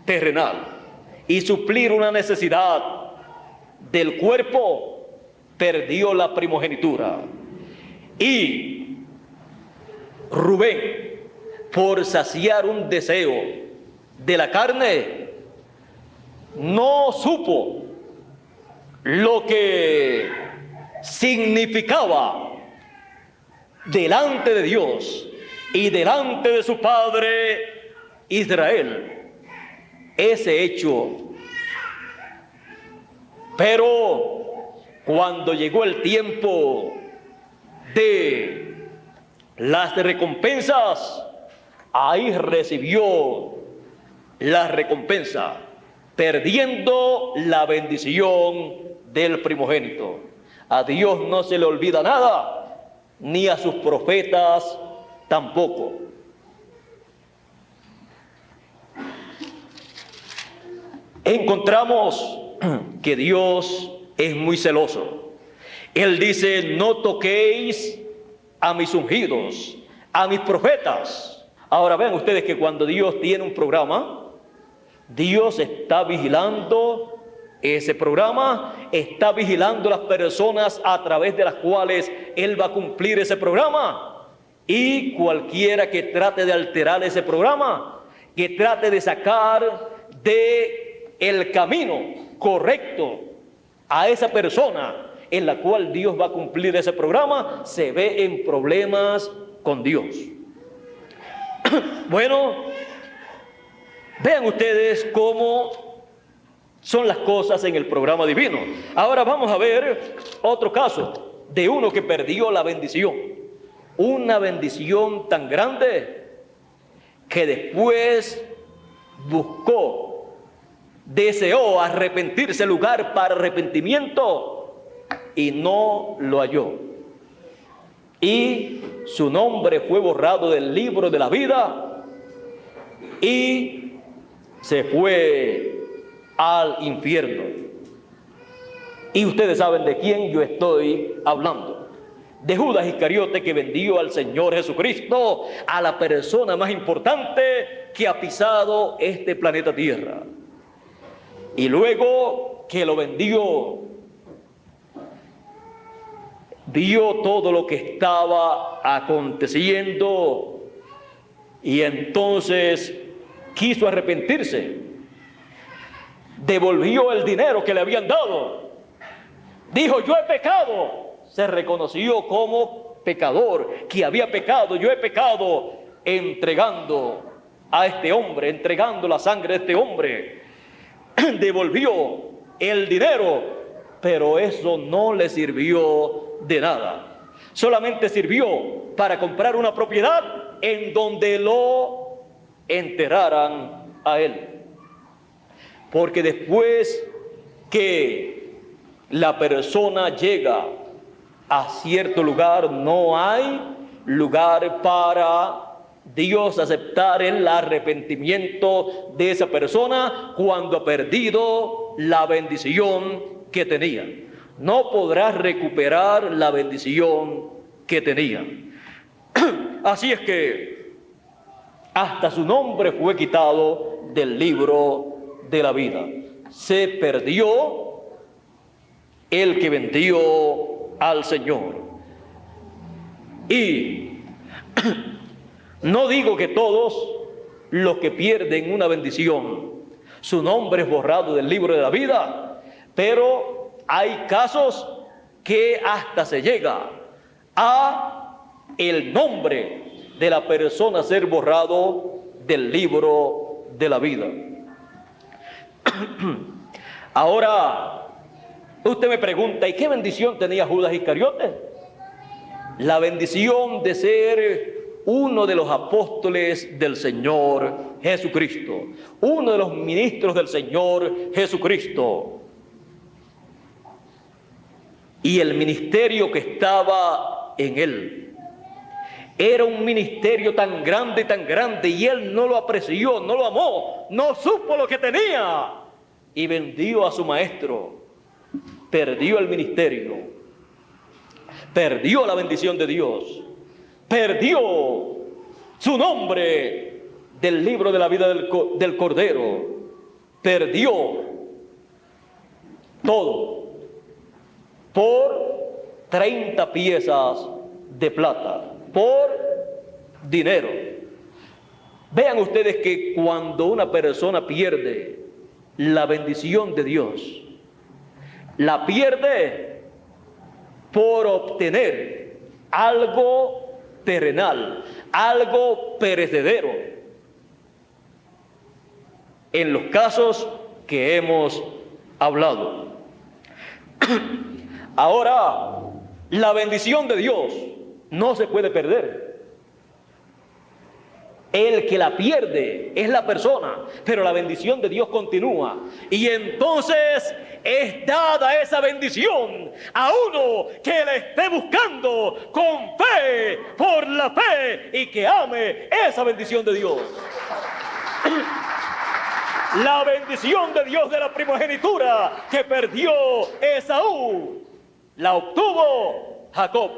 terrenal y suplir una necesidad del cuerpo, perdió la primogenitura. Y Rubén, por saciar un deseo de la carne, no supo lo que significaba delante de Dios y delante de su padre Israel ese hecho. Pero cuando llegó el tiempo de las recompensas, ahí recibió la recompensa, perdiendo la bendición del primogénito. A Dios no se le olvida nada, ni a sus profetas tampoco. Encontramos que Dios es muy celoso. Él dice: no toquéis a mis ungidos, a mis profetas. Ahora vean ustedes que cuando Dios tiene un programa, Dios está vigilando ese programa, está vigilando las personas a través de las cuales Él va a cumplir ese programa. Y cualquiera que trate de alterar ese programa, que trate de sacar de el camino correcto a esa persona en la cual Dios va a cumplir ese programa, se ve en problemas con Dios. Bueno, vean ustedes cómo son las cosas en el programa divino. Ahora vamos a ver otro caso de uno que perdió la bendición. Una bendición tan grande que después deseó arrepentirse, lugar para arrepentimiento, y no lo halló. Y su nombre fue borrado del libro de la vida y se fue al infierno. Y ustedes saben de quién yo estoy hablando. De Judas Iscariote, que vendió al Señor Jesucristo, a la persona más importante que ha pisado este planeta Tierra. Y luego que lo vendió, vio todo lo que estaba aconteciendo y entonces quiso arrepentirse. Devolvió el dinero que le habían dado, Dijo, yo he pecado. Se reconoció como pecador, que había pecado. Yo he pecado entregando a este hombre, entregando la sangre de este hombre. Devolvió el dinero, pero eso no le sirvió de nada. Solamente sirvió para comprar una propiedad en donde lo enterraran a él. Porque después que la persona llega a cierto lugar, no hay lugar para Dios aceptar el arrepentimiento de esa persona cuando ha perdido la bendición que tenía. No podrá recuperar la bendición que tenía. Así es que hasta su nombre fue quitado del libro de la vida. Se perdió el que vendió al Señor. Y no digo que todos los que pierden una bendición, su nombre es borrado del libro de la vida, pero hay casos que hasta se llega a el nombre de la persona ser borrado del libro de la vida. Ahora, usted me pregunta, ¿y qué bendición tenía Judas Iscariote? La bendición de ser uno de los apóstoles del Señor Jesucristo, uno de los ministros del Señor Jesucristo. Y el ministerio que estaba en él era un ministerio tan grande, y él no lo apreció, no lo amó, no supo lo que tenía, y vendió a su maestro. Perdió el ministerio, perdió la bendición de Dios, perdió su nombre del libro de la vida del Cordero, perdió todo por 30 piezas de plata, por dinero. Vean ustedes que cuando una persona pierde la bendición de Dios, la pierde por obtener algo terrenal, algo perecedero. En los casos que hemos hablado. Ahora, la bendición de Dios no se puede perder. El que la pierde es la persona, pero la bendición de Dios continúa. Y entonces es dada esa bendición a uno que le esté buscando con fe, por la fe, y que ame esa bendición de Dios. La bendición de Dios de la primogenitura que perdió Esaú, la obtuvo Jacob.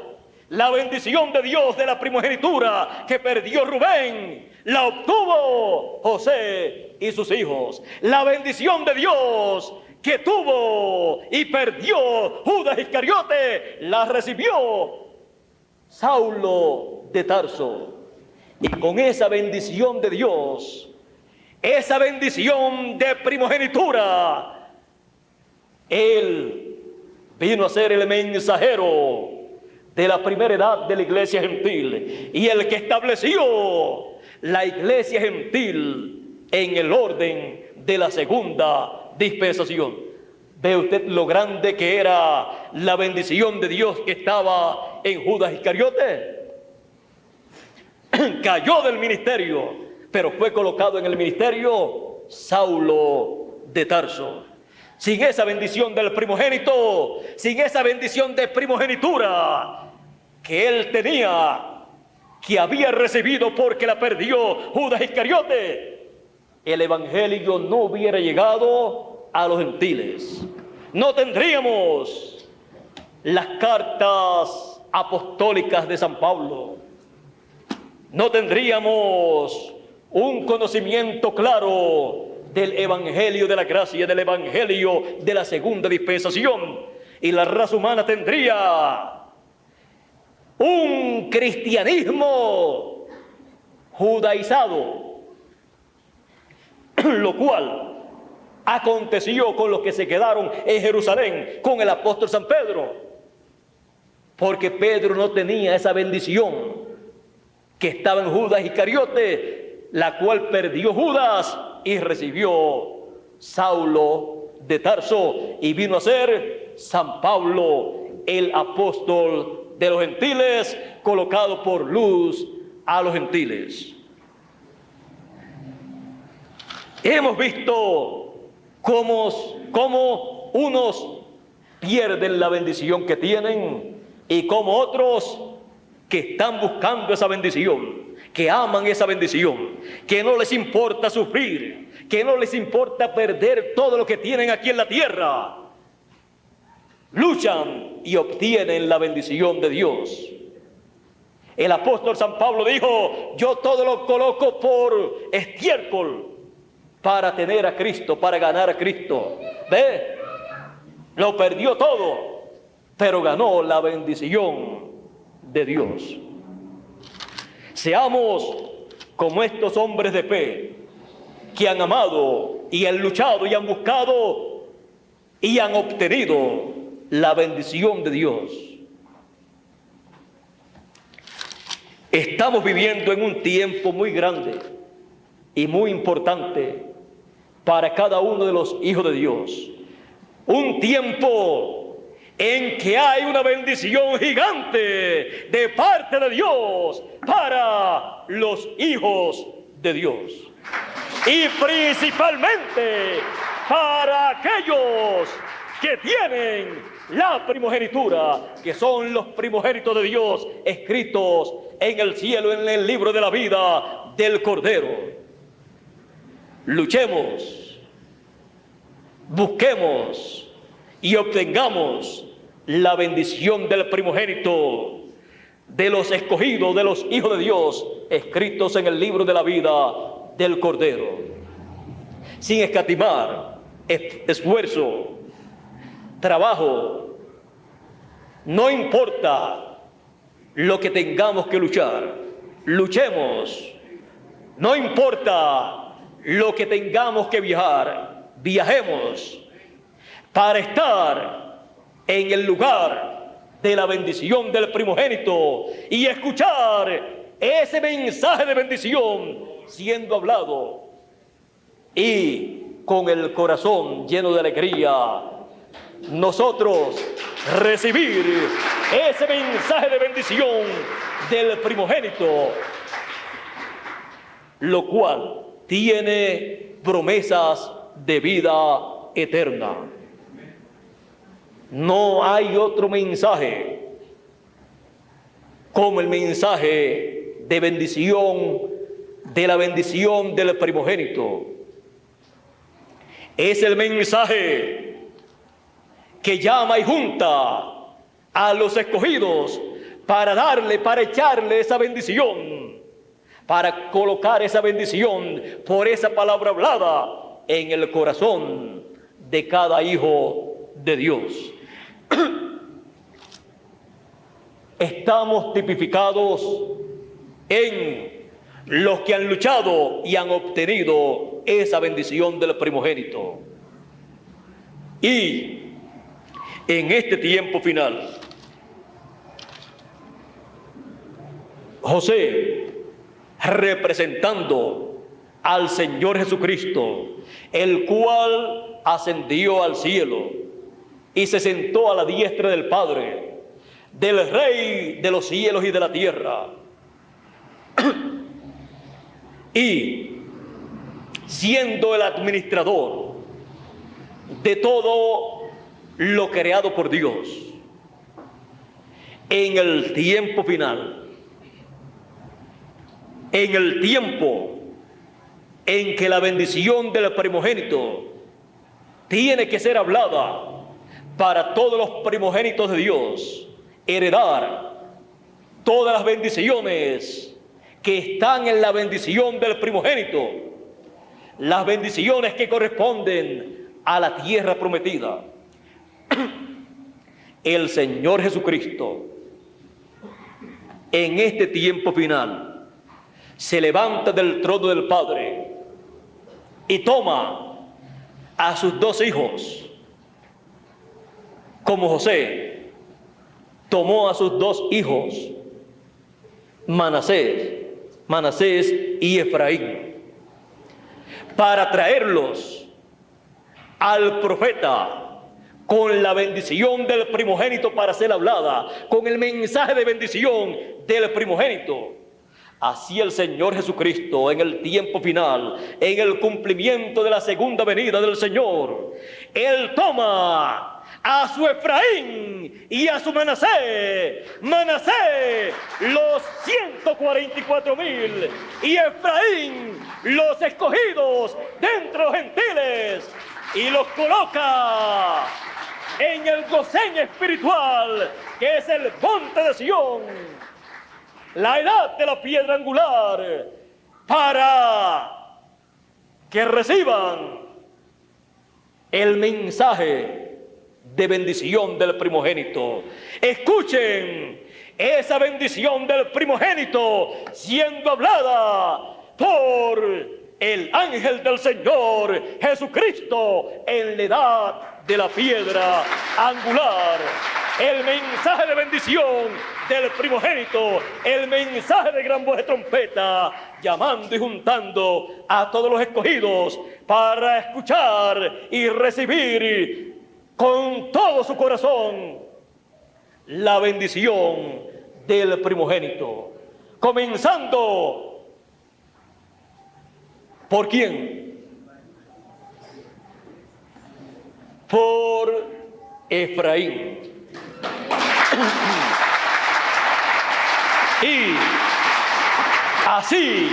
La bendición de Dios de la primogenitura que perdió Rubén, la obtuvo José y sus hijos. La bendición de Dios que tuvo y perdió Judas Iscariote, la recibió Saulo de Tarso. Y con esa bendición de Dios, esa bendición de primogenitura, él vino a ser el mensajero de la primera edad de la iglesia gentil, y el que estableció la iglesia gentil en el orden de la segunda dispensación. ¿Ve usted lo grande que era la bendición de Dios que estaba en Judas Iscariote? Cayó del ministerio, pero fue colocado en el ministerio Saulo de Tarso. Sin esa bendición del primogénito, sin esa bendición de primogenitura que él tenía, que había recibido porque la perdió Judas Iscariote, el evangelio no hubiera llegado a los gentiles. No tendríamos las cartas apostólicas de San Pablo. No tendríamos un conocimiento claro del evangelio de la gracia, del evangelio de la segunda dispensación. Y la raza humana tendría un cristianismo judaizado, lo cual aconteció con los que se quedaron en Jerusalén con el apóstol San Pedro, porque Pedro no tenía esa bendición que estaba en Judas Iscariote, la cual perdió Judas y recibió Saulo de Tarso y vino a ser San Pablo, el apóstol de los gentiles, colocado por luz a los gentiles. Hemos visto cómo unos pierden la bendición que tienen y cómo otros que están buscando esa bendición, que aman esa bendición, que no les importa sufrir, que no les importa perder todo lo que tienen aquí en la tierra, luchan y obtienen la bendición de Dios. El apóstol San Pablo dijo: yo todo lo coloco por estiércol para tener a Cristo, para ganar a Cristo. ¿Ve? Lo perdió todo, pero ganó la bendición de Dios. Seamos como estos hombres de fe que han amado y han luchado y han buscado y han obtenido la bendición de Dios. Estamos viviendo en un tiempo muy grande y muy importante para cada uno de los hijos de Dios. Un tiempo en que hay una bendición gigante de parte de Dios para los hijos de Dios. Y principalmente para aquellos que tienen la primogenitura, que son los primogénitos de Dios, escritos en el cielo, en el libro de la vida del Cordero. Luchemos, busquemos y obtengamos la bendición del primogénito, de los escogidos, de los hijos de Dios, escritos en el libro de la vida del Cordero, sin escatimar esfuerzo, trabajo. No importa lo que tengamos que luchar, luchemos. No importa lo que tengamos que viajar, viajemos para estar en el lugar de la bendición del primogénito y escuchar ese mensaje de bendición siendo hablado, y con el corazón lleno de alegría nosotros recibir ese mensaje de bendición del primogénito, lo cual tiene promesas de vida eterna. No hay otro mensaje como el mensaje de bendición, de la bendición del primogénito. Es el mensaje que llama y junta a los escogidos para darle, para echarle esa bendición, para colocar esa bendición por esa palabra hablada en el corazón de cada hijo de Dios. Estamos tipificados en los que han luchado y han obtenido esa bendición del primogénito. Y en este tiempo final, José, representando al Señor Jesucristo, el cual ascendió al cielo y se sentó a la diestra del Padre, del Rey de los cielos y de la tierra, y siendo el administrador de todo lo creado por Dios, en el tiempo final, en el tiempo en que la bendición del primogénito tiene que ser hablada para todos los primogénitos de Dios, heredar todas las bendiciones que están en la bendición del primogénito, las bendiciones que corresponden a la tierra prometida. El Señor Jesucristo, en este tiempo final, se levanta del trono del Padre y toma a sus 2 hijos, como José tomó a sus 2 hijos, Manasés y Efraín, para traerlos al profeta con la bendición del primogénito para ser hablada, con el mensaje de bendición del primogénito. Así el Señor Jesucristo, en el tiempo final, en el cumplimiento de la segunda venida del Señor, Él toma a su Efraín y a su Manasés, los 144,000, y Efraín, los escogidos de entre los gentiles, y los coloca en el Gosén espiritual, que es el monte de Sión, la edad de la piedra angular, para que reciban el mensaje de bendición del primogénito. Escuchen esa bendición del primogénito siendo hablada por el ángel del Señor Jesucristo en la edad de la piedra angular. El mensaje de bendición del primogénito, el mensaje de gran voz de trompeta, llamando y juntando a todos los escogidos para escuchar y recibir con todo su corazón la bendición del primogénito. Comenzando, ¿por quién? Por Efraín. Y así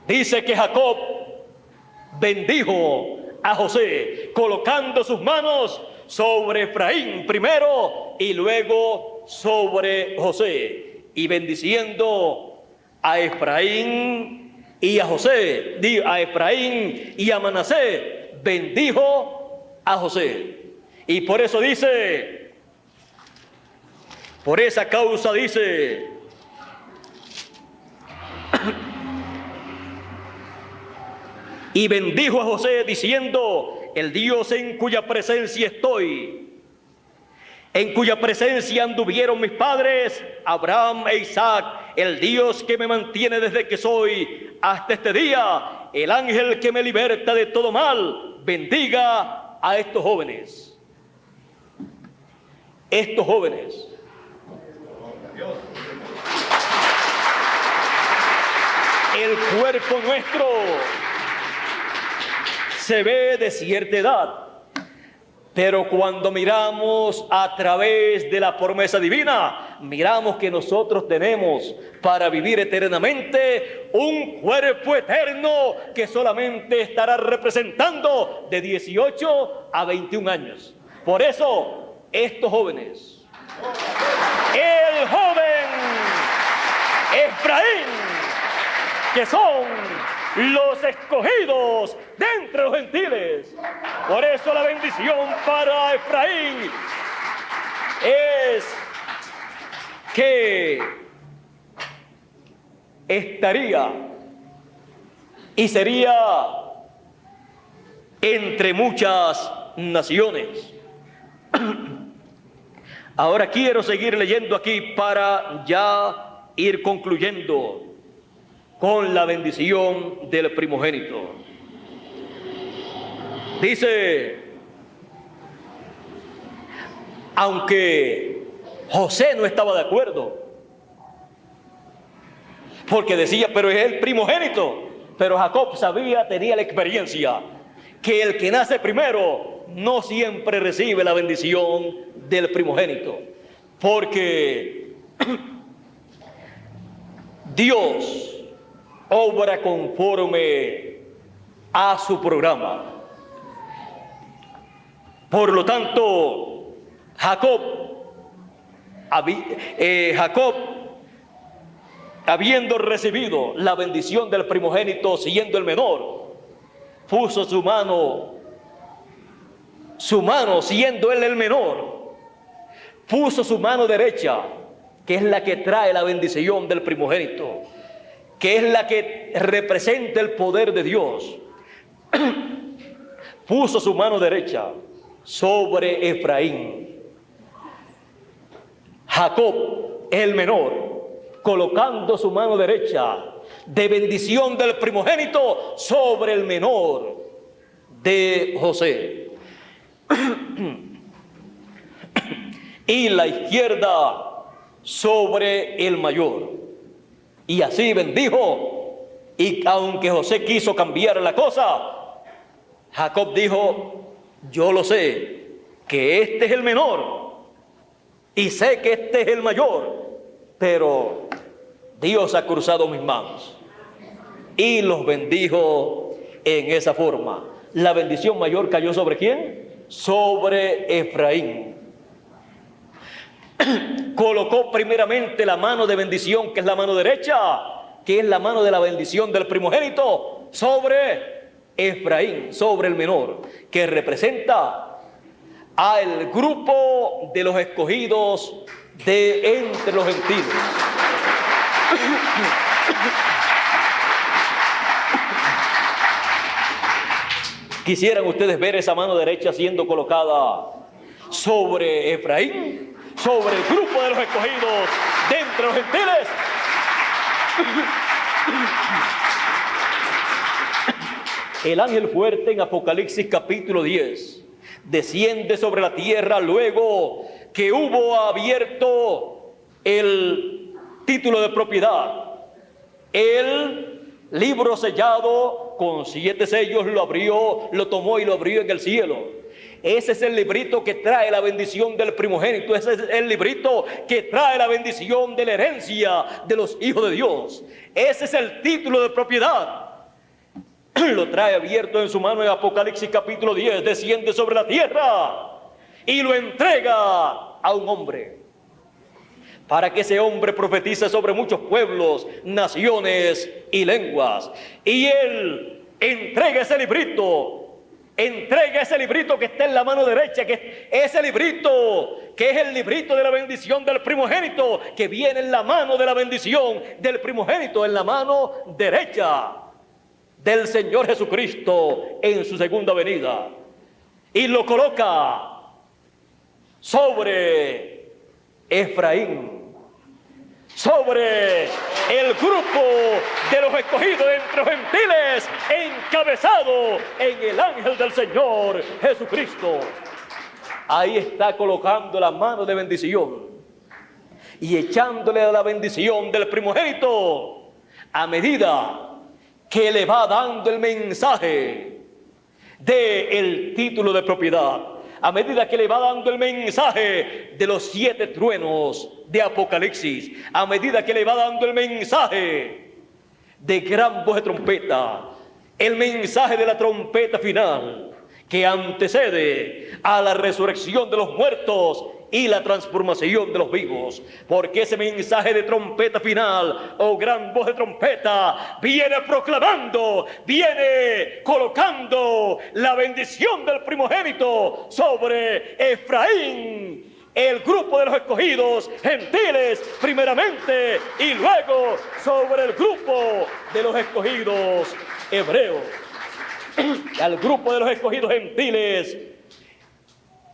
dice que Jacob bendijo a José, colocando sus manos sobre Efraín primero y luego sobre José, y bendiciendo a Efraín y a José, a Efraín y a Manasés, bendijo a José. Y por eso dice, por esa causa dice, y bendijo a José diciendo: el Dios en cuya presencia estoy, en cuya presencia anduvieron mis padres Abraham e Isaac, el Dios que me mantiene desde que soy hasta este día, el ángel que me liberta de todo mal, bendiga a estos jóvenes. Estos jóvenes. El cuerpo nuestro se ve de cierta edad, pero cuando miramos a través de la promesa divina, miramos que nosotros tenemos para vivir eternamente un cuerpo eterno que solamente estará representando de 18 a 21 años. Por eso, estos jóvenes, el joven Efraín, que son los escogidos de entre los gentiles. Por eso la bendición para Efraín es que estaría y sería entre muchas naciones. Ahora quiero seguir leyendo aquí para ya ir concluyendo con la bendición del primogénito. Dice, aunque José no estaba de acuerdo, porque decía, pero es el primogénito. Pero Jacob sabía, tenía la experiencia, que el que nace primero no siempre recibe la bendición del primogénito, porque Dios obra conforme a su programa. Por lo tanto, Jacob, habiendo recibido la bendición del primogénito siendo el menor, puso su mano siendo él el menor, puso su mano derecha, que es la que trae la bendición del primogénito, que es la que representa el poder de Dios, puso su mano derecha sobre Efraín. Jacob, el menor, colocando su mano derecha de bendición del primogénito sobre el menor de José. Y la izquierda sobre el mayor. Y así bendijo. Y aunque José quiso cambiar la cosa, Jacob dijo: yo lo sé, que este es el menor, y sé que este es el mayor, pero Dios ha cruzado mis manos. Y los bendijo en esa forma. La bendición mayor cayó ¿sobre quién? Sobre Efraín. Colocó primeramente la mano de bendición, que es la mano derecha, que es la mano de la bendición del primogénito, sobre Efraín, sobre el menor, que representa al grupo de los escogidos de entre los gentiles. ¿Quisieran ustedes ver esa mano derecha siendo colocada sobre Efraín, sobre el grupo de los escogidos de entre los gentiles? El ángel fuerte en Apocalipsis capítulo 10 desciende sobre la tierra luego que hubo abierto el título de propiedad. El libro sellado con 7 sellos lo abrió, lo tomó y lo abrió en el cielo. Ese es el librito que trae la bendición del primogénito. Ese es el librito que trae la bendición de la herencia de los hijos de Dios. Ese es el título de propiedad. Lo trae abierto en su mano en Apocalipsis capítulo 10. Desciende sobre la tierra y lo entrega a un hombre, para que ese hombre profetice sobre muchos pueblos, naciones y lenguas. Y él entrega ese librito que está en la mano derecha, que es ese librito, que es el librito de la bendición del primogénito, que viene en la mano de la bendición del primogénito, en la mano derecha del Señor Jesucristo en su segunda venida. Y lo coloca sobre Efraín, sobre el grupo de los escogidos entre los gentiles, encabezado en el ángel del Señor Jesucristo. Ahí está colocando la mano de bendición y echándole a la bendición del primogénito a medida que le va dando el mensaje del título de propiedad, a medida que le va dando el mensaje de los 7 truenos de Apocalipsis, a medida que le va dando el mensaje de gran voz de trompeta, el mensaje de la trompeta final que antecede a la resurrección de los muertos y la transformación de los vivos, porque ese mensaje de trompeta final o gran voz de trompeta viene proclamando, viene colocando la bendición del primogénito sobre Efraín, el grupo de los escogidos gentiles primeramente, y luego sobre el grupo de los escogidos hebreos. Al grupo de los escogidos gentiles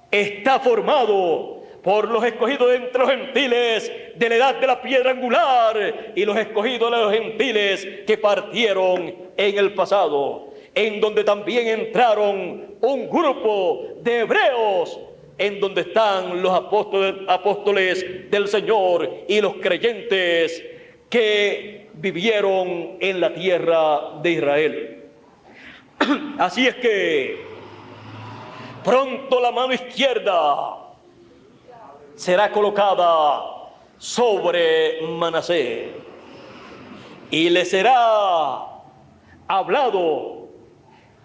está formado por los escogidos entre los gentiles de la edad de la piedra angular y los escogidos de los gentiles que partieron en el pasado, en donde también entraron un grupo de hebreos, en donde están los apóstoles del Señor y los creyentes que vivieron en la tierra de Israel. Así es que pronto la mano izquierda será colocada sobre Manasés y le será hablado,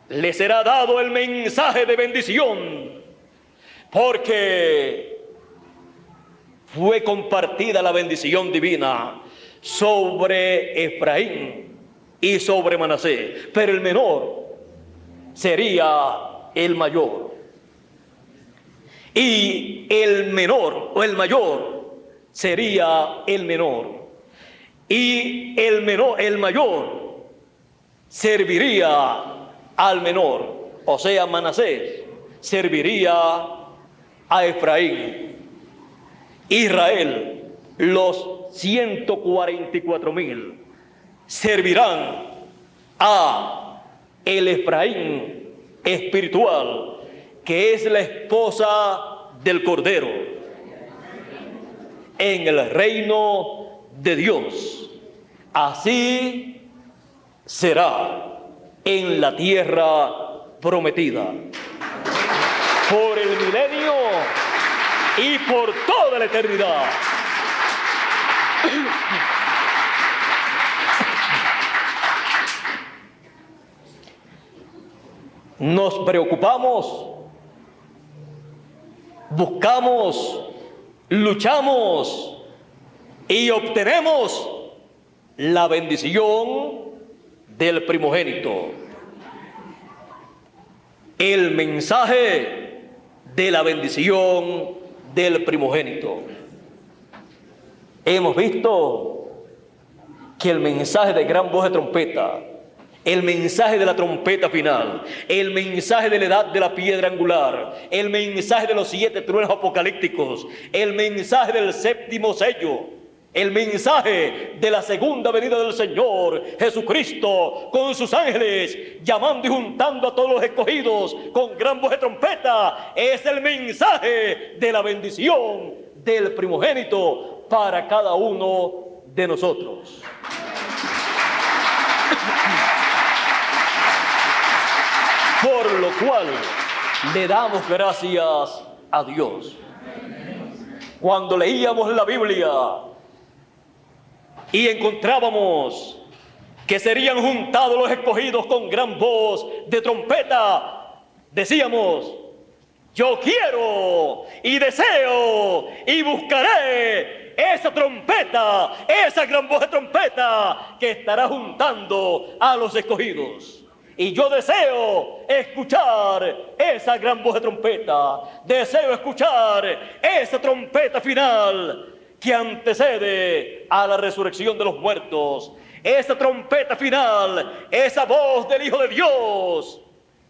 le será dado el mensaje de bendición, porque fue compartida la bendición divina sobre Efraín y sobre Manasés, pero el menor sería el mayor. Y el menor o el mayor sería el menor. Y el mayor serviría al menor. o sea, Manasés, serviría a Efraín. Israel, los 144,000, servirán a el Efraín espiritual, que es la esposa del Cordero, en el reino de Dios. Así será en la tierra prometida, por el milenio y por toda la eternidad. Nos preocupamos, buscamos, luchamos y obtenemos la bendición del primogénito. El mensaje de la bendición del primogénito. Hemos visto que el mensaje de gran voz de trompeta, el mensaje de la trompeta final, el mensaje de la edad de la piedra angular, el mensaje de los 7 truenos apocalípticos, el mensaje del 7º sello, el mensaje de la segunda venida del Señor Jesucristo con sus ángeles, llamando y juntando a todos los escogidos con gran voz de trompeta, es el mensaje de la bendición del primogénito para cada uno de nosotros. Por lo cual le damos gracias a Dios. Cuando leíamos la Biblia y encontrábamos que serían juntados los escogidos con gran voz de trompeta, decíamos: yo quiero y deseo y buscaré esa trompeta, esa gran voz de trompeta que estará juntando a los escogidos. Y yo deseo escuchar esa gran voz de trompeta, deseo escuchar esa trompeta final que antecede a la resurrección de los muertos, esa trompeta final, esa voz del Hijo de Dios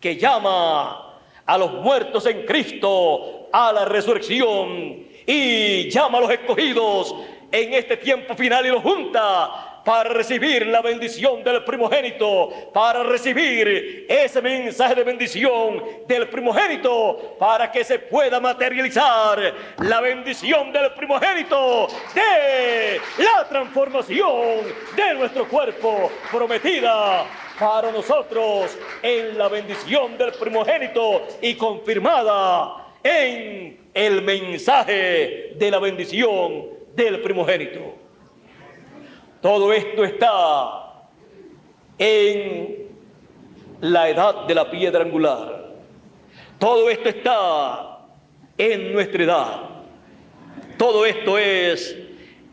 que llama a los muertos en Cristo a la resurrección y llama a los escogidos en este tiempo final y los junta para recibir la bendición del primogénito, para recibir ese mensaje de bendición del primogénito, para que se pueda materializar la bendición del primogénito de la transformación de nuestro cuerpo prometida para nosotros en la bendición del primogénito y confirmada en el mensaje de la bendición del primogénito. Todo esto está en la edad de la piedra angular. Todo esto está en nuestra edad. Todo esto es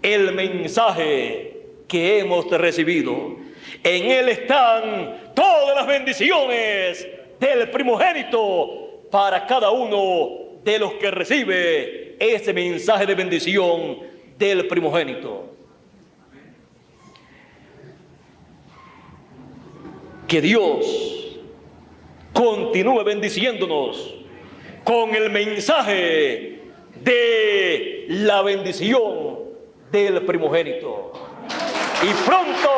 el mensaje que hemos recibido. En él están todas las bendiciones del primogénito para cada uno de los que recibe ese mensaje de bendición del primogénito. Que Dios continúe bendiciéndonos con el mensaje de la bendición del primogénito. Y pronto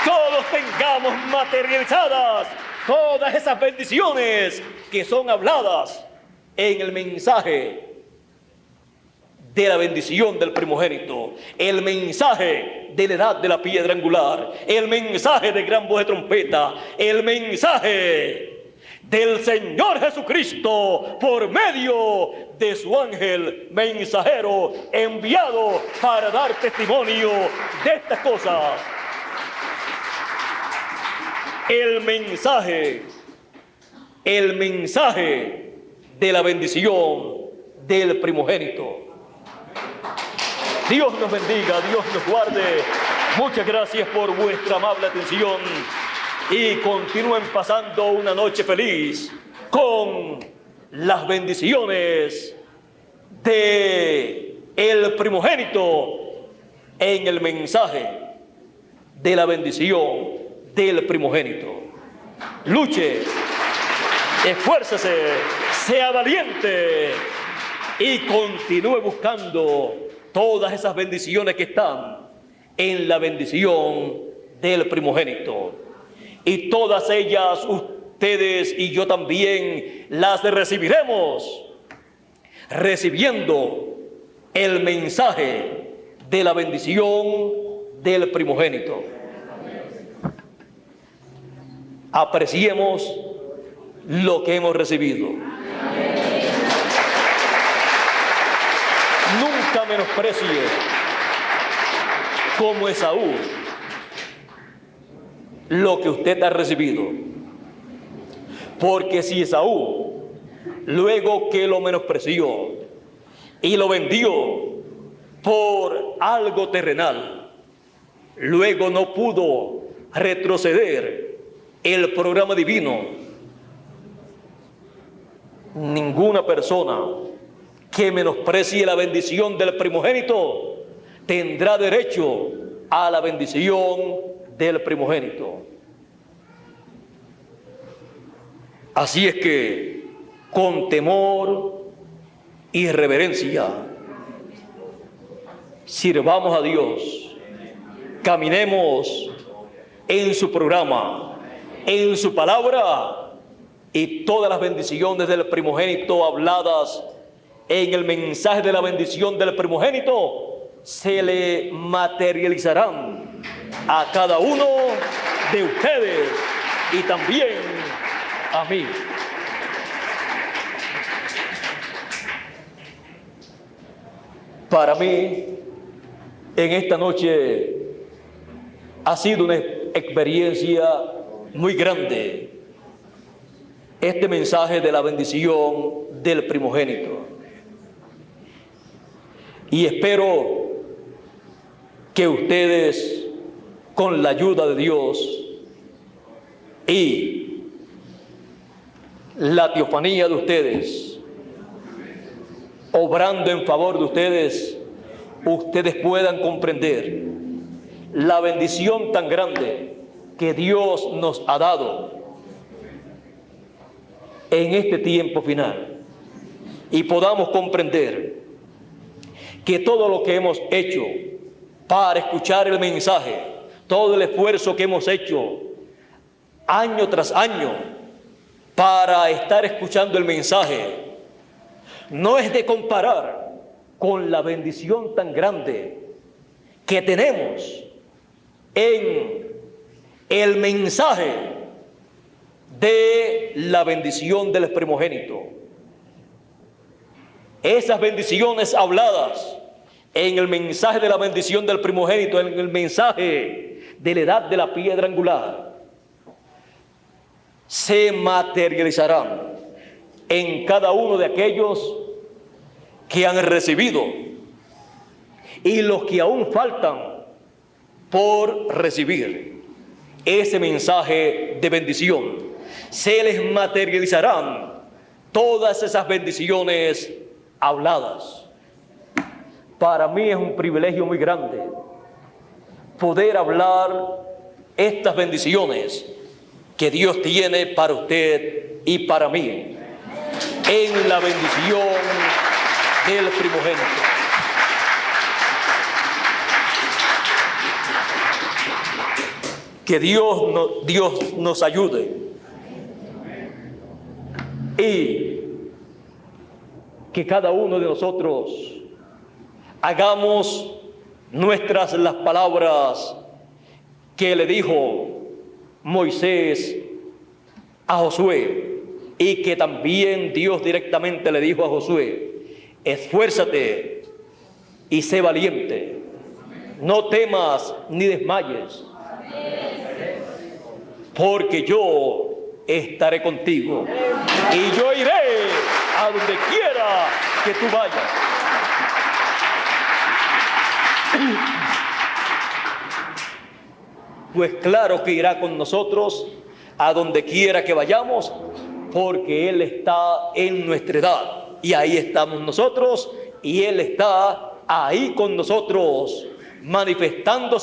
todos tengamos materializadas todas esas bendiciones que son habladas en el mensaje de la bendición del primogénito, el mensaje de la edad de la piedra angular, el mensaje de gran voz de trompeta, el mensaje del Señor Jesucristo por medio de su ángel mensajero enviado para dar testimonio de estas cosas. El mensaje de la bendición del primogénito. Dios nos bendiga, Dios nos guarde. Muchas gracias por vuestra amable atención y continúen pasando una noche feliz con las bendiciones de el primogénito en el mensaje de la bendición del primogénito. Luche Esfuércese, sea valiente y continúe buscando todas esas bendiciones que están en la bendición del primogénito. Y todas ellas ustedes y yo también las recibiremos, recibiendo el mensaje de la bendición del primogénito. Apreciemos lo que hemos recibido. Nunca menosprecie como Esaú lo que usted ha recibido, porque si Esaú, luego que lo menospreció y lo vendió por algo terrenal, luego no pudo retroceder el programa divino, ninguna persona que menosprecie la bendición del primogénito tendrá derecho a la bendición del primogénito. Así es que, con temor y reverencia, sirvamos a Dios, caminemos en su programa, en su palabra, y todas las bendiciones del primogénito habladas en el mensaje de la bendición del primogénito se le materializarán a cada uno de ustedes y también a mí. Para mí, en esta noche ha sido una experiencia muy grande este mensaje de la bendición del primogénito. Y espero que ustedes, con la ayuda de Dios y la teofanía de ustedes, obrando en favor de ustedes, ustedes puedan comprender la bendición tan grande que Dios nos ha dado en este tiempo final, y podamos comprender que todo lo que hemos hecho para escuchar el mensaje, todo el esfuerzo que hemos hecho año tras año para estar escuchando el mensaje, no es de comparar con la bendición tan grande que tenemos en el mensaje de la bendición del primogénito. Esas bendiciones habladas en el mensaje de la bendición del primogénito, en el mensaje de la edad de la piedra angular, se materializarán en cada uno de aquellos que han recibido y los que aún faltan por recibir ese mensaje de bendición. Se les materializarán todas esas bendiciones habladas. Para mí es un privilegio muy grande poder hablar estas bendiciones que Dios tiene para usted y para mí en la bendición del primogénito. Que Dios nos ayude y que cada uno de nosotros hagamos nuestras las palabras que le dijo Moisés a Josué, y que también Dios directamente le dijo a Josué: esfuérzate y sé valiente, no temas ni desmayes, porque yo estaré contigo y yo iré a donde quiera que tú vayas. Pues claro que irá con nosotros a donde quiera que vayamos, porque Él está en nuestra edad y ahí estamos nosotros, y Él está ahí con nosotros, manifestando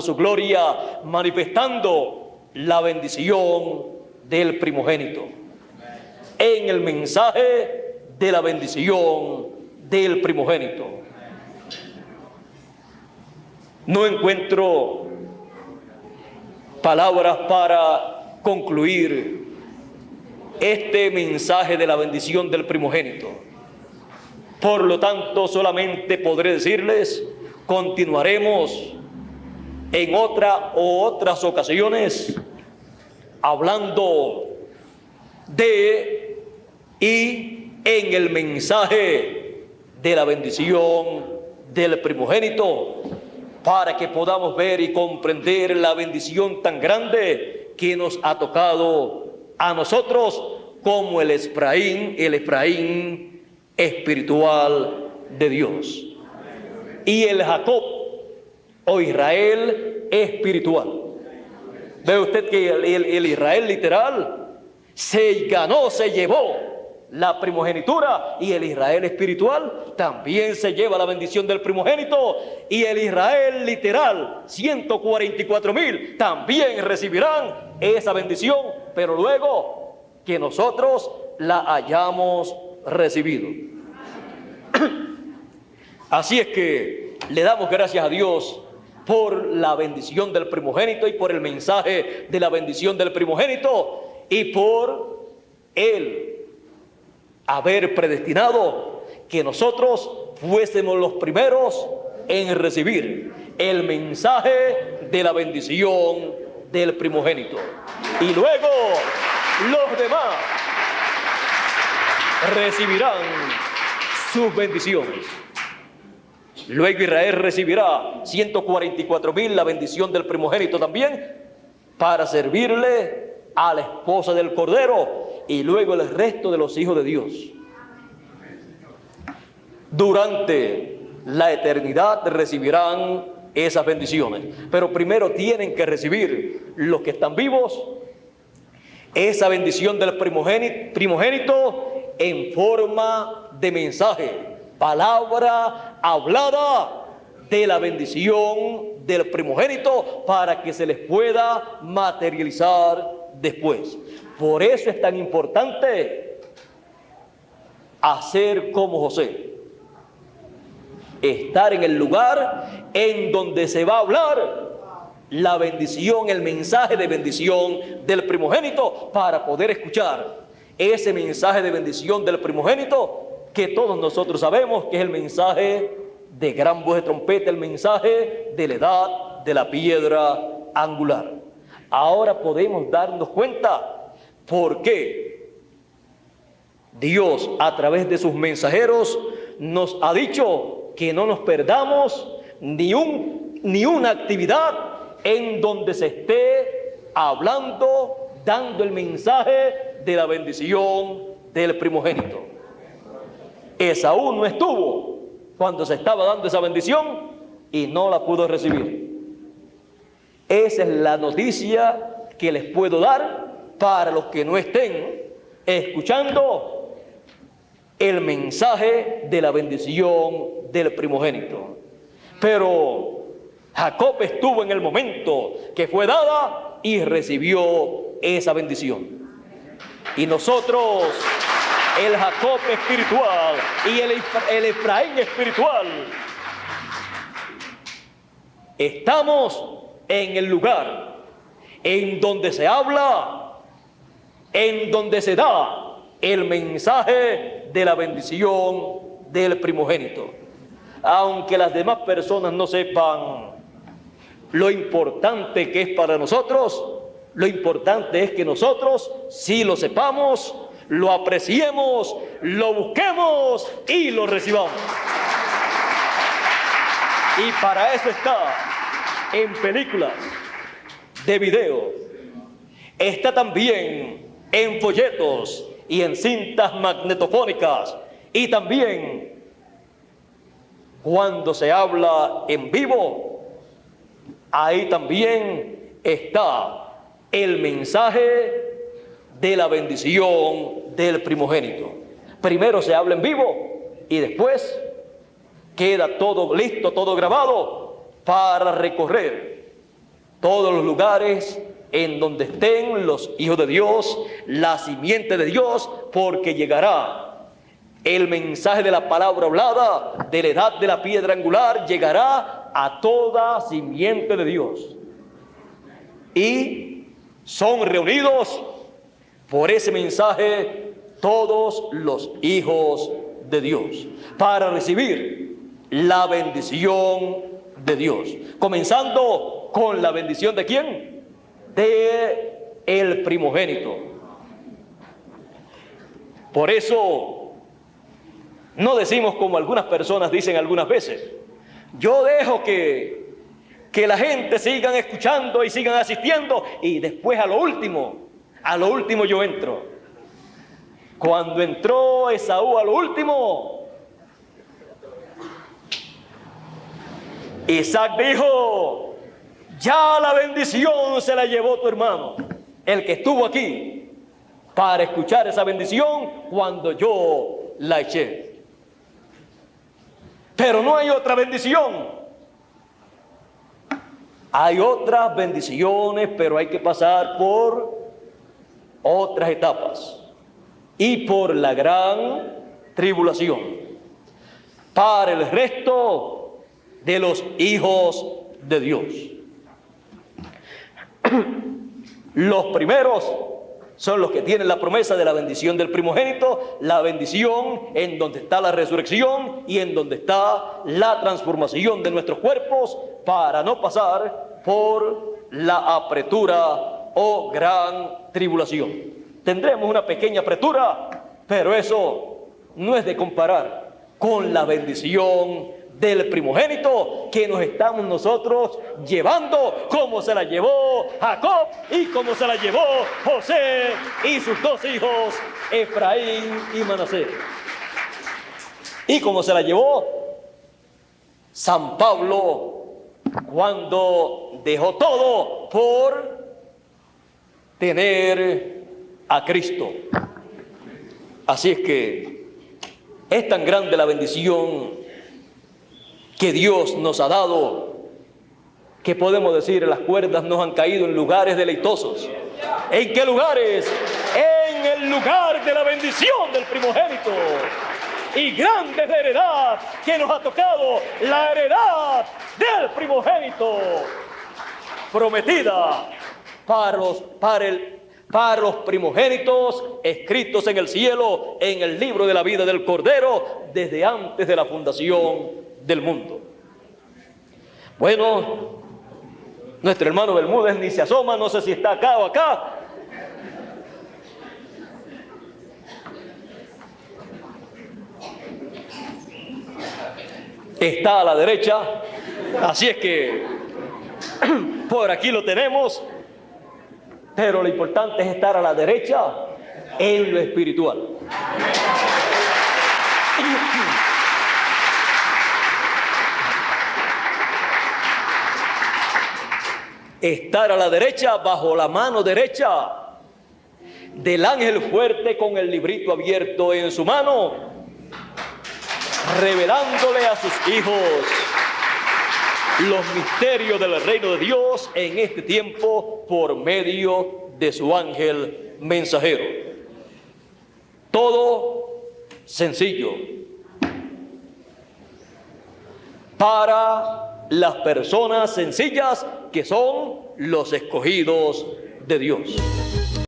su gloria, manifestando la bendición del primogénito. En el mensaje de la bendición del primogénito. No encuentro palabras para concluir este mensaje de la bendición del primogénito. Por lo tanto, solamente podré decirles, continuaremos en otras ocasiones hablando de y en el mensaje de la bendición del primogénito, para que podamos ver y comprender la bendición tan grande que nos ha tocado a nosotros como el Efraín espiritual de Dios, y el Jacob o Israel espiritual. Ve usted que el Israel literal se llevó la primogenitura, y el Israel espiritual también se lleva la bendición del primogénito, y el Israel literal, 144,000, también recibirán esa bendición, pero luego que nosotros la hayamos recibido. Así es que le damos gracias a Dios por la bendición del primogénito y por el mensaje de la bendición del primogénito, y por Él haber predestinado que nosotros fuésemos los primeros en recibir el mensaje de la bendición del primogénito. Y luego los demás recibirán sus bendiciones. Luego Israel recibirá 144,000 la bendición del primogénito también, para servirle a la esposa del Cordero, y luego el resto de los hijos de Dios. Durante la eternidad recibirán esas bendiciones, pero primero tienen que recibir los que están vivos esa bendición del primogénito en forma de mensaje, palabra hablada de la bendición del primogénito, para que se les pueda materializar después. Por eso es tan importante hacer como José, estar en el lugar en donde se va a hablar la bendición, el mensaje de bendición del primogénito, para poder escuchar ese mensaje de bendición del primogénito que todos nosotros sabemos que es el mensaje de gran voz de trompeta, el mensaje de la edad de la piedra angular. Ahora podemos darnos cuenta por qué Dios, a través de sus mensajeros, nos ha dicho que no nos perdamos ni una actividad en donde se esté hablando, dando el mensaje de la bendición del primogénito. Esaú no estuvo cuando se estaba dando esa bendición y no la pudo recibir. Esa es la noticia que les puedo dar para los que no estén escuchando el mensaje de la bendición del primogénito. Pero Jacob estuvo en el momento que fue dada y recibió esa bendición. Y nosotros, el Jacob espiritual y el Efraín espiritual, estamos en el lugar en donde se habla, en donde se da el mensaje de la bendición del primogénito. Aunque las demás personas no sepan lo importante que es para nosotros, lo importante es que nosotros sí lo sepamos, lo apreciemos, lo busquemos y lo recibamos. Y para eso está en películas de video, está también en folletos y en cintas magnetofónicas, y también cuando se habla en vivo, ahí también está el mensaje de la bendición del primogénito. Primero se habla en vivo y después queda todo listo, todo grabado para recorrer todos los lugares en donde estén los hijos de Dios, la simiente de Dios, porque llegará el mensaje de la palabra hablada, de la edad de la piedra angular, llegará a toda simiente de Dios. Y son reunidos por ese mensaje todos los hijos de Dios, para recibir la bendición de Dios. Comenzando con la bendición ¿de quién? De el primogénito. Por eso no decimos como algunas personas dicen algunas veces: yo dejo que la gente sigan escuchando y sigan asistiendo, y después a lo último yo entro. Cuando entró Esaú a lo último, Isaac dijo: ya la bendición se la llevó tu hermano, el que estuvo aquí para escuchar esa bendición cuando yo la eché. Pero no hay otra bendición. Hay otras bendiciones, pero hay que pasar por otras etapas y por la gran tribulación. Para el resto de los hijos de Dios, los primeros son los que tienen la promesa de la bendición del primogénito, la bendición en donde está la resurrección y en donde está la transformación de nuestros cuerpos, para no pasar por la apretura o gran tribulación. Tendremos una pequeña apretura, pero eso no es de comparar con la bendición del primogénito que nos estamos nosotros llevando, como se la llevó Jacob y como se la llevó José y sus dos hijos, Efraín y Manasés, y como se la llevó San Pablo cuando dejó todo por tener a Cristo. Así es que es tan grande la bendición que Dios nos ha dado, que podemos decir: las cuerdas nos han caído en lugares deleitosos. ¿En qué lugares? En el lugar de la bendición del primogénito. Y grande es la heredad que nos ha tocado, la heredad del primogénito, prometida para los primogénitos escritos en el cielo, en el libro de la vida del Cordero, desde antes de la fundación del mundo. Bueno, nuestro hermano Bermúdez ni se asoma, no sé si está acá o acá. Está a la derecha, así es que por aquí lo tenemos, pero lo importante es estar a la derecha en lo espiritual. Estar a la derecha, bajo la mano derecha del ángel fuerte, con el librito abierto en su mano, revelándole a sus hijos los misterios del reino de Dios en este tiempo por medio de su ángel mensajero. Todo sencillo para las personas sencillas que son los escogidos de Dios.